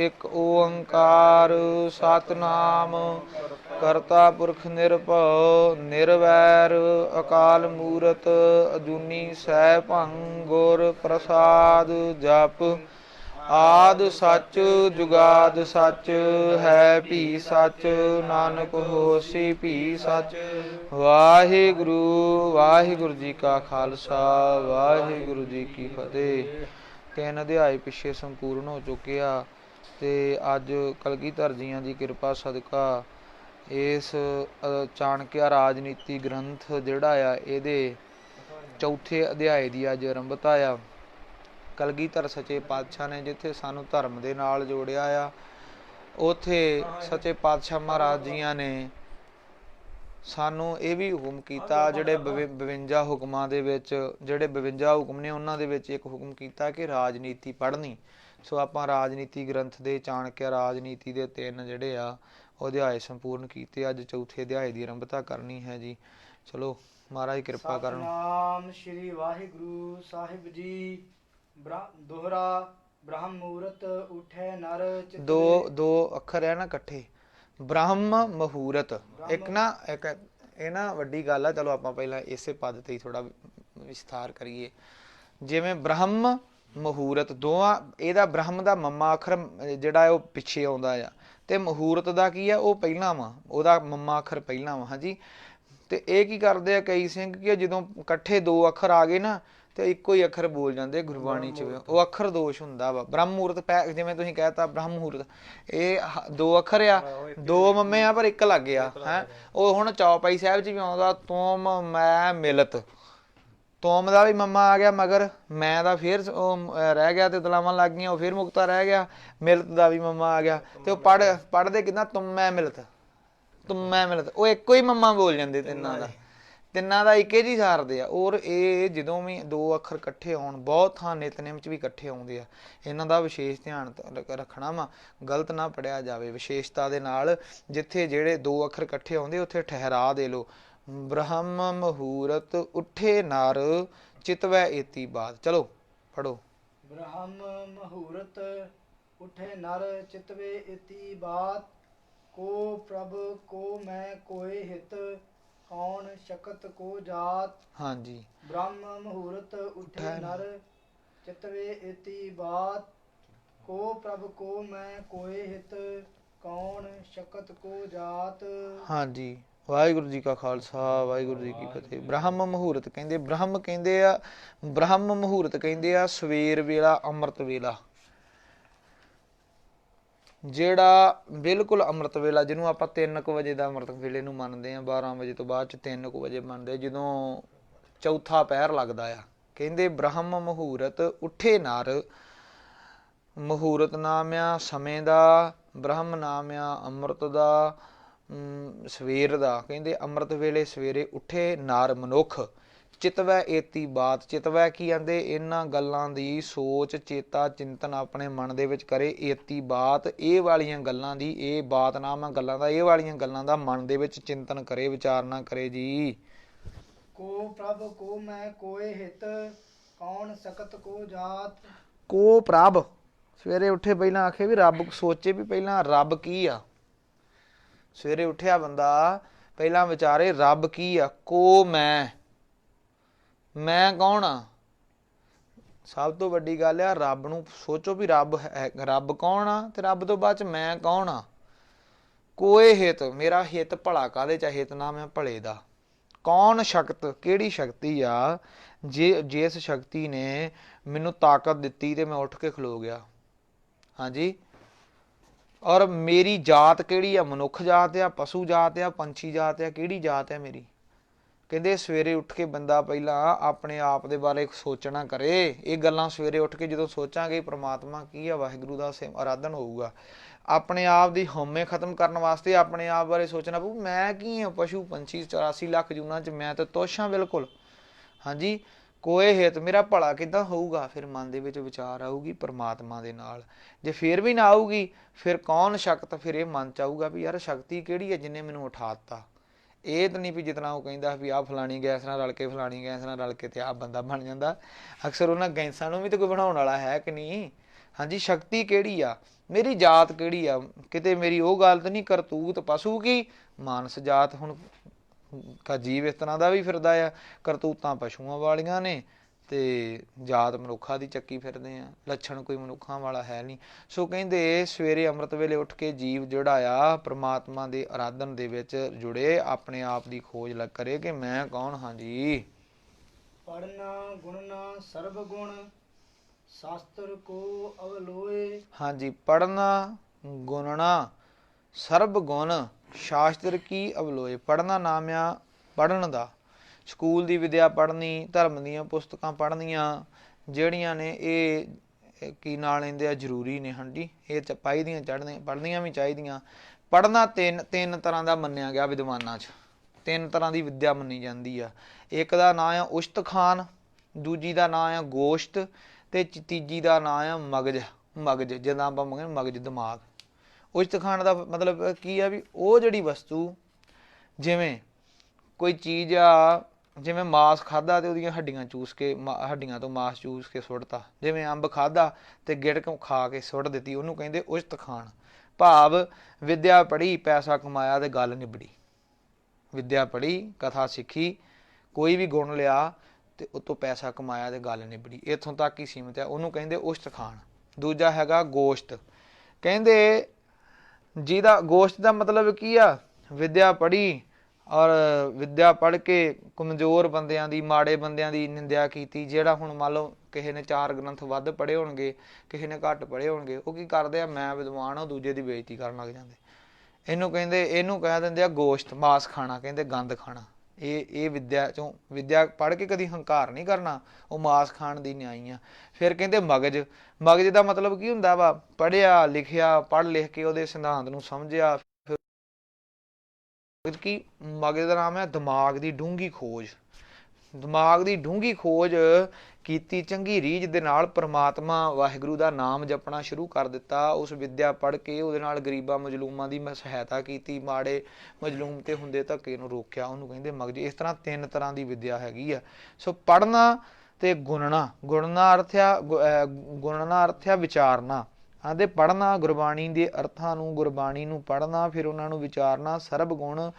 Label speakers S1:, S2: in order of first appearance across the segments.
S1: एक ओंकार सतनाम करता पुरख निरभव निर्वैर अकाल मूरत अजूनी सैभं गुर प्रसाद जप आद सच जुगाद सच है भी सच नानक होसी भी सच। वाहिगुरु वाहिगुरु जी का खालसा वाहिगुरु जी की फतेह। 3 अध्याय पिछे संपूर्ण हो चुके आ ते अज कलगीधर जीआं दी किरपा सदका इस चाणक्य राजनीति ग्रंथ जिहड़ा आ इहदे चौथे अध्याय की अज आरंभता आ। कलगीधर सचे पातशाह ने जिथे सानू धर्म दे नाल जोड़िया आ उथे सचे पातशाह महाराज जियां ने सानू ये भी हुक्म किया जिहड़े 52 हुक्मां दे विच जिहड़े 52 हुक्म ने उन्हां दे विच एक हुक्म किया कि राजनीति पढ़नी। सो आपां राजनीति ग्रंथ दे चाणक्य राजनीति दे 3 जिहड़े आ अध्याय संपूर्ण कीते। अज चौथे अध्याय की आरंभता करनी है जी। चलो महाराज कृपा करन।
S2: सतनाम श्री वाहिगुरु साहिब जी। दोहरा ब्रह्म मुहूर्त उठे नर
S1: दो अखर है ना कट्ठे ब्रह्म मुहूर्त एक ना एक ये ना वड्डी गल है। चलो आपां पहला इसे पद ते थोड़ा विस्तार करिए। जिवें ब्रह्म मुहूर्त दोवां इहदा ब्रह्म दा मम्मा अखर जिहड़ा है वो पिछे आउंदा आ ते मुहूर्त दा की है वो पहला वा ओहदा मम्मा अखर पहला वा। हाँ जी ते ये की करदे आ कई सिंह कि जदों इकट्ठे 2 अखर आ गए ना तो एको ही अखर बोल जाते गुरबाणी च वो अखर दोष हुंदा वा। ब्रह्म मुहूर्त पै जिवें तुसीं कहता ब्रह्म मुहूर्त ये 2 अखर आ 2 मम्मे आ पर एक लग गया है। वो हुण चौपाई साहिब च भी आउंदा तुम मैं मिलत तुम दा भी मम्मा आ गया मगर मैं दा फिर रह गया तो तलावां लग गईयां फिर मुक्ता रह गया मिलत दा भी मम्मा आ गया तो पढ़दे किदां तुम मैं मिलत वो एको ही मम्मा बोल जाते तिन्नां दा इक्के जी सारदे आ। और ये जदों भी 2 अखर इकट्ठे आउण बहुत थां नितनेम च भी इकट्ठे आउंदे आ इन्हां दा विशेष ध्यान रखना वा गलत ना पढ़िया जावे। विशेषता दे नाल जिथे जिहड़े 2 अखर इकट्ठे आउंदे उत्थे ठहरा दे लो। ब्रह्म मुहूर्त उठे नर चितवै एती बात। चलो पढ़ो।
S2: ब्रह्म मुहूर्त उठे नर चितवे एती बात को प्रभ को मैं कोय हित कौन शकत को जात। हाँ जी ब्रह्म मुहूर्त उठे नर चितवे एती बात को प्रभ को मैं कोय हित कौन शकत को जात।
S1: हाँ जी वाहिगुरु जी का खालसा वाहिगुरु जी की फतेह। ब्रह्म मुहूर्त कहंदे ब्रह्म कहंदे आ ब्रह्म मुहूर्त कहंदे आ सवेर वेला अमृत वेला ਜਿਹੜਾ बिल्कुल अमृत वेला ਜਿਹਨੂੰ ਆਪਾਂ 3 ਵਜੇ ਦਾ अमृत ਵੇਲੇ ਨੂੰ ਮੰਨਦੇ ਆ 12 ਵਜੇ ਤੋਂ ਬਾਅਦ ਚ 3 ਵਜੇ ਮੰਨਦੇ ਜਦੋਂ ਚੌਥਾ ਪਹਿਰ ਲੱਗਦਾ ਆ। ਕਹਿੰਦੇ ਬ੍ਰਹਮ ਮੁਹੂਰਤ ਉੱਠੇ ਨਰ ਮੁਹੂਰਤ ਨਾਮ ਆ ਸਮੇਂ ਦਾ ਬ੍ਰਹਮ ਨਾਮ ਆ ਅੰਮ੍ਰਿਤ ਦਾ ਸਵੇਰ ਦਾ। ਕਹਿੰਦੇ ਅੰਮ੍ਰਿਤ ਵੇਲੇ ਸਵੇਰੇ ਉੱਠੇ ਨਰ ਮਨੁੱਖ चितवै एती बात। चितवै की आंदे इन्हां गल्लां दी सोच चेता चिंतन अपने मन दे विच करे। एती बात ये वालियां गल्लां दी ये बात नाम है गल्लां दा ये वालियां गल्लां दा मन दे विच चिंतन करे विचारना करे जी।
S2: को प्रभ को मैं कोय हित कौन सकत को जात।
S1: को प्रभ सवेरे उठे पहलां आखे भी रब सोचे भी पहलां रब की आ। सवेरे उठिया बंदा पहलां विचारे रब की आ। को मैं कौन आ। सब तो वड्डी गल आ रब नूं सोचो भी रब है रब कौन आ ते रब तो बाद च मैं कौन आ। कोई हित मेरा हित भला काहदे च हित नाम है भले दा। कौन शक्त किहड़ी शक्ति आ जिस शक्ति ने मैनूं ताकत दित्ती ते मैं उठ के खलो गया। हाँ जी और मेरी जात किहड़ी आ मनुख जात आ पशु जात आ पंछी जात आ किहड़ी जात है मेरी। ਕਹਿੰਦੇ ਸਵੇਰੇ ਉੱਠ ਕੇ ਬੰਦਾ ਪਹਿਲਾਂ ਆਪਣੇ ਆਪ ਦੇ ਬਾਰੇ ਸੋਚਣਾ ਕਰੇ। ਇਹ ਗੱਲਾਂ ਸਵੇਰੇ ਉੱਠ ਕੇ ਜਦੋਂ ਸੋਚਾਂਗੇ ਪ੍ਰਮਾਤਮਾ ਕੀ ਆ ਵਾਹਿਗੁਰੂ ਦਾ ਆਰਾਧਨ ਹੋਊਗਾ। ਆਪਣੇ ਆਪ ਦੀ ਹਉਮੈ ਖਤਮ ਕਰਨ ਵਾਸਤੇ ਆਪਣੇ ਆਪ ਬਾਰੇ ਸੋਚਣਾ ਪਊ। ਮੈਂ ਕੀ ਹਾਂ ਪਸ਼ੂ ਪੰਛੀ 84 ਲੱਖ ਜੂਨਾਂ 'ਚ ਮੈਂ ਤਾਂ ਤੁੱਛ ਹਾਂ ਬਿਲਕੁਲ। ਹਾਂਜੀ ਕੋਏ ਹਿਤ ਮੇਰਾ ਭਲਾ ਕਿੱਦਾਂ ਹੋਊਗਾ। ਫਿਰ ਮਨ ਦੇ ਵਿੱਚ ਵਿਚਾਰ ਆਊਗੀ ਪਰਮਾਤਮਾ ਦੇ ਨਾਲ। ਜੇ ਫਿਰ ਵੀ ਨਾ ਆਊਗੀ ਫਿਰ ਕੌਣ ਸ਼ਕਤ ਫਿਰ ਇਹ ਮਨ 'ਚ ਆਊਗਾ ਵੀ ਯਾਰ ਸ਼ਕਤੀ ਕਿਹੜੀ ਹੈ ਜਿਹਨੇ ਮੈਨੂੰ ਉਠਾ ਦਿੱਤਾ। ਇਹ ਤਾਂ ਨਹੀਂ ਵੀ ਜਿਤਨਾ ਉਹ ਕਹਿੰਦਾ ਵੀ ਆਹ ਫਲਾਣੀ ਗੈਸ ਨਾਲ ਰਲ ਕੇ ਫਲਾਣੀ ਗੈਸ ਨਾਲ ਰਲ ਕੇ ਤੇ ਆਹ ਬੰਦਾ ਬਣ ਜਾਂਦਾ। ਅਕਸਰ ਉਹਨਾਂ ਗੈਸਾਂ ਨੂੰ ਵੀ ਤਾਂ ਕੋਈ ਬਣਾਉਣ ਵਾਲਾ ਹੈ ਕਿ ਨਹੀਂ। ਹਾਂਜੀ ਸ਼ਕਤੀ ਕਿਹੜੀ ਆ, ਮੇਰੀ ਜਾਤ ਕਿਹੜੀ ਆ, ਕਿਤੇ ਮੇਰੀ ਉਹ ਗੱਲ ਤਾਂ ਨਹੀਂ ਕਰਤੂਤ ਪਸ਼ੂ ਕੀ ਮਾਨਸ ਜਾਤ। ਹੁਣ ਜੀਵ ਇਸ ਤਰ੍ਹਾਂ ਦਾ ਵੀ ਫਿਰਦਾ ਆ, ਕਰਤੂਤਾਂ ਪਸ਼ੂਆਂ ਵਾਲੀਆਂ ਨੇ ਤੇ ਜਾਤ ਮਨੁੱਖਾਂ ਦੀ ਚੱਕੀ ਫਿਰਦੇ ਆ, ਲੱਛਣ ਕੋਈ ਮਨੁੱਖਾਂ ਵਾਲਾ ਹੈ ਨਹੀਂ। ਸੋ ਕਹਿੰਦੇ ਸਵੇਰੇ ਅੰਮ੍ਰਿਤ ਵੇਲੇ ਉੱਠ ਕੇ ਜੀਵ ਜਿਹੜਾ ਆ ਪ੍ਰਮਾਤਮਾ ਦੇ ਆਰਾਧਨ ਦੇ ਵਿੱਚ ਜੁੜੇ, ਆਪਣੇ ਆਪ ਦੀ ਖੋਜ ਕਰੇ ਕਿ ਮੈਂ ਕੌਣ ਹਾਂ ਜੀ।
S2: ਪੜਨਾ ਗੁਣਨਾ ਸਰਬ ਗੁਣ ਸ਼ਾਸਤਰ ਕੋ ਅਵਲੋਏ।
S1: ਹਾਂਜੀ ਪੜਨਾ ਗੁਣਨਾ ਸਰਬ ਗੁਣ ਸ਼ਾਸਤਰ ਕੀ ਅਵਲੋਏ। ਪੜਨਾ ਨਾਮ ਆ ਪੜਨ ਦਾ, ਸਕੂਲ ਦੀ ਵਿਦਿਆ ਪੜ੍ਹਨੀ, ਧਰਮ ਦੀਆਂ ਪੁਸਤਕਾਂ ਪੜ੍ਹਨੀਆਂ ਜਿਹੜੀਆਂ ਨੇ ਇਹ ਕੀ ਨਾਲ ਲੈਂਦੇ ਆ ਜ਼ਰੂਰੀ ਨੇ। ਹਾਂਜੀ ਇਹ ਚਾਹੀਦੀਆਂ ਪੜ੍ਹਨੀਆਂ ਵੀ ਚਾਹੀਦੀਆਂ। ਪੜ੍ਹਨਾ ਤਿੰਨ ਤਰ੍ਹਾਂ ਦਾ ਮੰਨਿਆ ਗਿਆ ਵਿਦਵਾਨਾਂ 'ਚ, ਤਿੰਨ ਤਰ੍ਹਾਂ ਦੀ ਵਿਦਿਆ ਮੰਨੀ ਜਾਂਦੀ ਆ। ਇੱਕ ਦਾ ਨਾਂ ਆ ਉਸ਼ਤਖਾਨ, ਦੂਜੀ ਦਾ ਨਾਂ ਆ ਗੋਸ਼ਤ ਤੇ ਤੀਜੀ ਦਾ ਨਾਂ ਆ ਮਗਜ ਜਿੱਦਾਂ ਆਪਾਂ ਮਗਜ ਦਿਮਾਗ। ਉਸ਼ਤਖਾਨ ਦਾ ਮਤਲਬ ਕੀ ਆ ਵੀ ਉਹ ਜਿਹੜੀ ਵਸਤੂ, ਜਿਵੇਂ ਕੋਈ ਚੀਜ਼ ਆ, ਜਿਵੇਂ ਮਾਸ ਖਾਧਾ ਤੇ ਉਹਦੀਆਂ ਹੱਡੀਆਂ ਚੂਸ ਕੇ, ਹੱਡੀਆਂ ਤੋਂ ਮਾਸ ਚੂਸ ਕੇ ਸੁੱਟਤਾ। ਜਿਵੇਂ ਅੰਬ ਖਾਧਾ ਤੇ ਗਿੜਕ ਖਾ ਕੇ ਸੁੱਟ ਦਿੱਤੀ, ਉਹਨੂੰ ਕਹਿੰਦੇ ਉਸ਼ਤਖਾਨ। ਭਾਵ ਵਿਦਿਆ ਪੜ੍ਹੀ, ਪੈਸਾ ਕਮਾਇਆ ਤੇ ਗੱਲ ਨਿਬੜੀ। ਵਿਦਿਆ ਪੜ੍ਹੀ, ਕਥਾ ਸਿੱਖੀ, ਕੋਈ ਵੀ ਗੁਣ ਲਿਆ ਤੇ ਉਤੋਂ ਪੈਸਾ ਕਮਾਇਆ ਤੇ ਗੱਲ ਨਿਬੜੀ, ਇੱਥੋਂ ਤੱਕ ਹੀ ਸੀਮਿਤ ਹੈ, ਉਹਨੂੰ ਕਹਿੰਦੇ ਉਸ਼ਤਖਾਨ। ਦੂਜਾ ਹੈਗਾ ਗੋਸ਼ਤ। ਕਹਿੰਦੇ ਜਿਹਦਾ ਗੋਸ਼ਤ ਦਾ ਮਤਲਬ ਕੀ ਆ, ਵਿਦਿਆ ਪੜ੍ਹੀ ਔਰ ਵਿਦਿਆ ਪੜ੍ਹ ਕੇ ਕਮਜ਼ੋਰ ਬੰਦਿਆਂ ਦੀ, ਮਾੜੇ ਬੰਦਿਆਂ ਦੀ ਨਿੰਦਿਆ ਕੀਤੀ। ਜਿਹੜਾ ਹੁਣ ਮੰਨ ਲਓ ਕਿਸੇ ਨੇ 4 ਗ੍ਰੰਥ ਵੱਧ ਪੜ੍ਹੇ ਹੋਣਗੇ, ਕਿਸੇ ਨੇ ਘੱਟ ਪੜ੍ਹੇ ਹੋਣਗੇ, ਉਹ ਕੀ ਕਰਦੇ ਆ, ਮੈਂ ਵਿਦਵਾਨ ਹਾਂ, ਦੂਜੇ ਦੀ ਬੇਇੱਜ਼ਤੀ ਕਰਨ ਲੱਗ ਜਾਂਦੇ। ਇਹਨੂੰ ਕਹਿ ਦਿੰਦੇ ਆ ਗੋਸ਼ਤ, ਮਾਸ ਖਾਣਾ, ਕਹਿੰਦੇ ਗੰਦ ਖਾਣਾ। ਇਹ ਵਿਦਿਆ ਚੋਂ, ਵਿਦਿਆ ਪੜ੍ਹ ਕੇ ਕਦੀ ਹੰਕਾਰ ਨਹੀਂ ਕਰਨਾ, ਉਹ ਮਾਸ ਖਾਣ ਦੀ ਨਿਆਈ ਆ। ਫਿਰ ਕਹਿੰਦੇ ਮਗਜ ਦਾ ਮਤਲਬ ਕੀ ਹੁੰਦਾ ਵਾ, ਪੜ੍ਹਿਆ ਲਿਖਿਆ, ਪੜ੍ਹ ਲਿਖ ਕੇ ਉਹਦੇ ਸਿਧਾਂਤ ਨੂੰ ਸਮਝਿਆ। ਕਿ ਮਗਜ ਦਾ ਨਾਮ ਹੈ ਦਿਮਾਗ ਦੀ ਡੂੰਘੀ ਖੋਜ। ਦਿਮਾਗ ਦੀ ਡੂੰਘੀ ਖੋਜ ਕੀਤੀ, ਚੰਗੀ ਰੀਝ ਦੇ ਨਾਲ ਪ੍ਰਮਾਤਮਾ ਵਾਹਿਗੁਰੂ ਦਾ ਨਾਮ ਜਪਣਾ ਸ਼ੁਰੂ ਕਰ ਦਿੱਤਾ। ਉਸ ਵਿਦਿਆ ਪੜ੍ਹ ਕੇ ਉਹਦੇ ਨਾਲ ਗਰੀਬਾਂ ਮਜ਼ਲੂਮਾਂ ਦੀ ਸਹਾਇਤਾ ਕੀਤੀ, ਮਾੜੇ ਮਜ਼ਲੂਮ ਤੇ ਹੁੰਦੇ ਧੱਕੇ ਨੂੰ ਰੋਕਿਆ, ਉਹਨੂੰ ਕਹਿੰਦੇ ਮਗਜ। ਇਸ ਤਰ੍ਹਾਂ 3 ਤਰ੍ਹਾਂ ਦੀ ਵਿਦਿਆ ਹੈਗੀ ਆ। ਸੋ ਪੜ੍ਹਨਾ ਤੇ ਗੁਣਨਾ ਅਰਥ ਆ ਵਿਚਾਰਨਾ। ਆਂਦੇ ਪੜ੍ਹਨਾ ਗੁਰਬਾਣੀ ਦੇ ਅਰਥਾਂ ਨੂੰ, ਗੁਰਬਾਣੀ ਨੂੰ ਪੜ੍ਹਨਾ, ਫਿਰ ਉਹਨਾਂ ਨੂੰ ਵਿਚਾਰਨਾ। ਸਰਬ ਗੁਣ,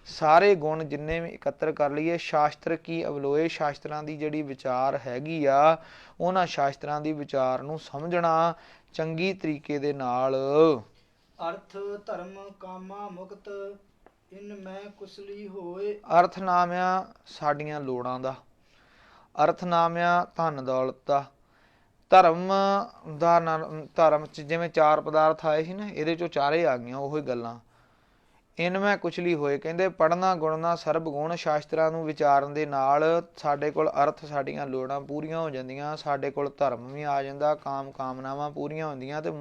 S1: ਸਾਰੇ ਗੁਣ ਜਿੰਨੇ ਵੀ ਇਕੱਤਰ ਕਰ ਲਈਏ। ਸ਼ਾਸਤਰ ਕੀ ਅਵਲੋਏ, ਸ਼ਾਸਤਰਾਂ ਦੀ ਜਿਹੜੀ ਵਿਚਾਰ ਹੈਗੀ ਆ, ਉਹਨਾਂ ਸ਼ਾਸਤਰਾਂ ਦੀ ਵਿਚਾਰ ਨੂੰ ਸਮਝਣਾ ਚੰਗੀ ਤਰੀਕੇ ਦੇ ਨਾਲ।
S2: ਅਰਥ ਧਰਮ ਕਾਮਾ ਮੁਕਤ ਇਨ ਮੈਂ ਕੁਸਲੀ ਹੋਏ।
S1: ਅਰਥ ਨਾਮ ਆ ਸਾਡੀਆਂ ਲੋੜਾਂ ਦਾ, ਅਰਥ ਨਾਮ ਆ ਧਨ ਦੌਲਤ ਦਾ। ਧਰਮ ਚ ਜਿਵੇਂ 4 ਪਦਾਰਥ ਆਏ ਸੀ ਨਾ, ਇਹਦੇ ਚੋਂ 4 ਆ ਗਈਆਂ ਉਹੀ ਗੱਲਾਂ। ਇਨਮੈ ਕੁਚਲੀ ਹੋਏ, ਕਹਿੰਦੇ ਪੜ੍ਹਨਾ ਗੁਣਨਾ ਸਰਬ ਗੁਣ, ਸ਼ਾਸਤਰਾਂ ਨੂੰ ਵਿਚਾਰਨ ਦੇ ਨਾਲ ਸਾਡੇ ਕੋਲ ਅਰਥ, ਸਾਡੀਆਂ ਲੋੜਾਂ ਪੂਰੀਆਂ ਹੋ ਜਾਂਦੀਆਂ, ਸਾਡੇ ਕੋਲ ਧਰਮ ਵੀ ਆ ਜਾਂਦਾ, ਕਾਮਨਾਵਾਂ ਪੂਰੀਆਂ ਹੁੰਦੀਆਂ ਤੇ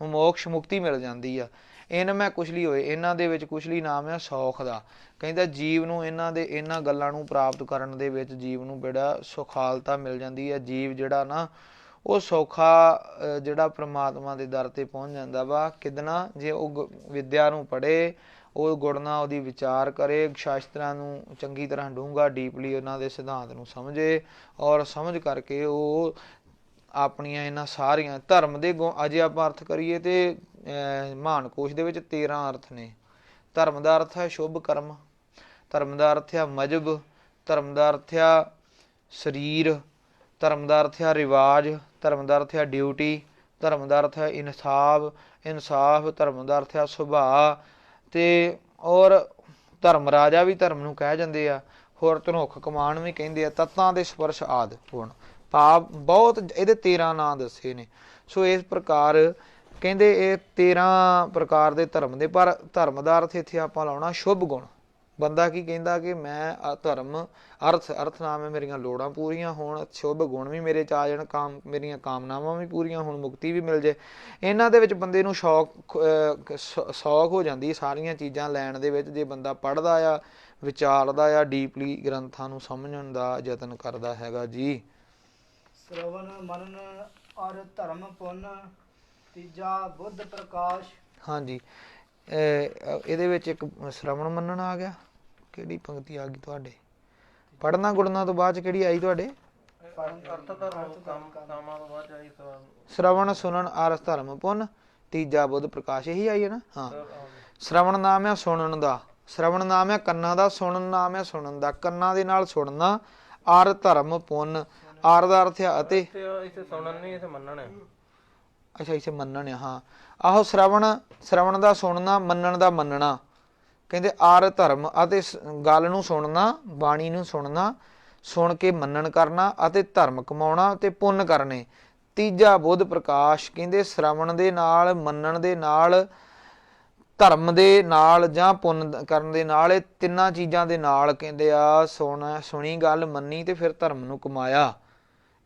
S1: ਮੋਕਸ਼ ਮੁਕਤੀ ਮਿਲ ਜਾਂਦੀ ਆ। ਇਨਮੈ ਕੁਚਲੀ ਹੋਏ, ਇਹਨਾਂ ਦੇ ਵਿੱਚ ਕੁਚਲੀ ਨਾਮ ਆ ਸੌਖ ਦਾ। ਕਹਿੰਦਾ ਜੀਵ ਨੂੰ ਇਹਨਾਂ ਗੱਲਾਂ ਨੂੰ ਪ੍ਰਾਪਤ ਕਰਨ ਦੇ ਵਿੱਚ ਜੀਵ ਨੂੰ ਬੜਾ ਸੁਖਾਲਤਾ ਮਿਲ ਜਾਂਦੀ ਹੈ। ਜੀਵ ਜਿਹੜਾ ਨਾ ਉਹ ਸੌਖਾ ਜਿਹੜਾ ਪ੍ਰਮਾਤਮਾ ਦੇ ਦਰ ਤੇ ਪਹੁੰਚ ਜਾਂਦਾ ਵਾ। ਕਿਦਣਾ, ਜੇ ਉਹ ਵਿਦਿਆ ਨੂੰ ਪੜ੍ਹੇ, ਉਹ ਗੁਣਨਾ ਉਹਦੀ ਵਿਚਾਰ ਕਰੇ, ਸ਼ਾਸਤਰਾਂ ਨੂੰ ਚੰਗੀ ਤਰ੍ਹਾਂ ਡੂੰਘਾ ਡੀਪਲੀ ਉਹਨਾਂ ਦੇ ਸਿਧਾਂਤ ਨੂੰ ਸਮਝੇ, ਔਰ ਸਮਝ ਕਰਕੇ ਉਹ ਆਪਣੀਆਂ ਇਹਨਾਂ ਸਾਰੀਆਂ ਧਰਮ ਦੇ ਅਜੇ ਆਪਾਂ ਅਰਥ ਕਰੀਏ ਤੇ ਮਹਾਨ ਕੋਸ਼ ਦੇ ਵਿੱਚ 13 ਅਰਥ ਨੇ। ਧਰਮ ਦਾ ਅਰਥ ਹੈ ਸ਼ੁਭ ਕਰਮ, ਧਰਮ ਦਾ ਅਰਥ ਆ ਮਜ਼ਹਬ, ਧਰਮ ਦਾ ਅਰਥ ਆ ਸਰੀਰ, ਧਰਮ ਦਾ ਅਰਥ ਆ ਰਿਵਾਜ, ਧਰਮ ਦਾ ਅਰਥ ਆ ਡਿਊਟੀ, ਧਰਮ ਦਾ ਅਰਥ ਹੈ ਇਨਸਾਫ, ਧਰਮ ਦਾ ਅਰਥ ਆ ਸੁਭਾਅ ਤੇ ਔਰ ਧਰਮ ਰਾਜਾ ਵੀ ਧਰਮ ਨੂੰ ਕਹਿ ਜਾਂਦੇ ਆ, ਹੋਰ ਧਨੁੱਖ ਕਮਾਨ ਵੀ ਕਹਿੰਦੇ ਆ, ਤੱਤਾਂ ਦੇ ਸਪਰਸ਼ ਆਦਿ ਗੁਣ। ਭਾਵ ਬਹੁਤ ਇਹਦੇ 13 ਨਾਂ ਦੱਸੇ ਨੇ। ਸੋ ਇਸ ਪ੍ਰਕਾਰ ਕਹਿੰਦੇ ਇਹ 13 ਪ੍ਰਕਾਰ ਦੇ ਧਰਮ ਦੇ, ਪਰ ਧਰਮ ਦਾ ਅਰਥ ਇੱਥੇ ਆਪਾਂ ਲਾਉਣਾ ਸ਼ੁਭ ਗੁਣ। ਬੰਦਾ ਕੀ ਕਹਿੰਦਾ ਕਿ ਮੈਂ ਧਰਮ ਅਰਥ ਨਾਮ ਹੈ ਮੇਰੀਆਂ ਲੋੜਾਂ ਪੂਰੀਆਂ ਹੋਣ, ਸ਼ੁਭ ਗੁਣ ਵੀ ਮੇਰੇ 'ਚ ਆ ਜਾਣ, ਮੇਰੀਆਂ ਕਾਮਨਾਵਾਂ ਵੀ ਪੂਰੀਆਂ ਹੋਣ, ਮੁਕਤੀ ਵੀ ਮਿਲ ਜੇ। ਇਹਨਾਂ ਦੇ ਵਿੱਚ ਬੰਦੇ ਨੂੰ ਸੌਖ ਹੋ ਜਾਂਦੀ ਸਾਰੀਆਂ ਚੀਜ਼ਾਂ ਲੈਣ ਦੇ ਵਿੱਚ, ਜੇ ਬੰਦਾ ਪੜ੍ਹਦਾ ਆ, ਵਿਚਾਰਦਾ ਆ, ਡੀਪਲੀ ਗ੍ਰੰਥਾਂ ਨੂੰ ਸਮਝਣ ਦਾ ਯਤਨ ਕਰਦਾ ਹੈਗਾ ਜੀ।
S2: ਸ਼੍ਰਵਣ ਮਨਨ ਔਰ ਧਰਮ ਪੁੰਨ ਤੀਜਾ ਬੁੱਧ ਪ੍ਰਕਾਸ਼।
S1: ਹਾਂਜੀ ਇਹਦੇ ਵਿੱਚ ਇੱਕ ਸ਼੍ਰਵਣ ਮੰਨਣ ਆ ਗਿਆ। ਕਿਹੜੀ ਪੰਕਤੀ ਆ ਗਈ ਤੁਹਾਡੇ? ਪੜ੍ਹਨਾ ਗੁੜਨਾ ਤੋਂ ਬਾਅਦ 'ਚ ਕਿਹੜੀ ਆਈ ਤੁਹਾਡੇ?
S3: ਅਰਥ ਧਰਮ ਕਾਮਾਂ ਤੋਂ ਬਾਅਦ ਆਈ
S1: ਸ਼ਰਵਣ ਸੁਣਨ ਅਰਥ ਧਰਮ ਪੁੰਨ, ਤੀਜਾ ਬੁੱਧ ਪ੍ਰਕਾਸ਼, ਇਹੀ ਆਈ ਹੈ ਨਾ। ਹਾਂ, ਸ਼ਰਵਣ ਨਾਮ ਹੈ ਸੁਣਨ ਦਾ, ਸ਼ਰਵਣ ਨਾਮ ਹੈ ਕੰਨਾਂ ਦਾ, ਸੁਣਨ ਨਾਮ ਹੈ ਸੁਣਨ ਦਾ, ਕੰਨਾਂ ਦੇ ਨਾਲ ਸੁਣਨਾ, ਅਰ ਧਰਮ ਪੁੰਨ, ਆਰ ਦਾ ਅਰਥ ਹੈ ਅਤੇ,
S3: ਇੱਥੇ ਸੁਣਨ ਨਹੀਂ ਇੱਥੇ ਮੰਨਣ ਹੈ।
S1: ਅੱਛਾ ਇੱਥੇ ਮੰਨਣ ਆ। ਹਾਂ ਆਹੋ, ਸ਼ਰਵਣ ਦਾ ਸੁਣਨਾ, ਮੰਨਣ ਦਾ ਮੰਨਣਾ, ਕਹਿੰਦੇ ਆਰ ਧਰਮ ਅਤੇ ਗੱਲ ਨੂੰ ਸੁਣਨਾ, ਬਾਣੀ ਨੂੰ ਸੁਣਨਾ, ਸੁਣ ਕੇ ਮੰਨਣ ਕਰਨਾ ਅਤੇ ਧਰਮ ਕਮਾਉਣਾ ਅਤੇ ਪੁੰਨ ਕਰਨੇ। ਤੀਜਾ ਬੁੱਧ ਪ੍ਰਕਾਸ਼, ਕਹਿੰਦੇ ਸ਼ਰਵਣ ਦੇ ਨਾਲ, ਮੰਨਣ ਦੇ ਨਾਲ, ਧਰਮ ਦੇ ਨਾਲ ਜਾਂ ਪੁੰਨ ਕਰਨ ਦੇ ਨਾਲ, ਇਹ ਤਿੰਨਾਂ ਚੀਜ਼ਾਂ ਦੇ ਨਾਲ ਕਹਿੰਦੇ ਆ ਸੁਣੀ ਗੱਲ, ਮੰਨੀ ਤੇ ਫਿਰ ਧਰਮ ਨੂੰ ਕਮਾਇਆ।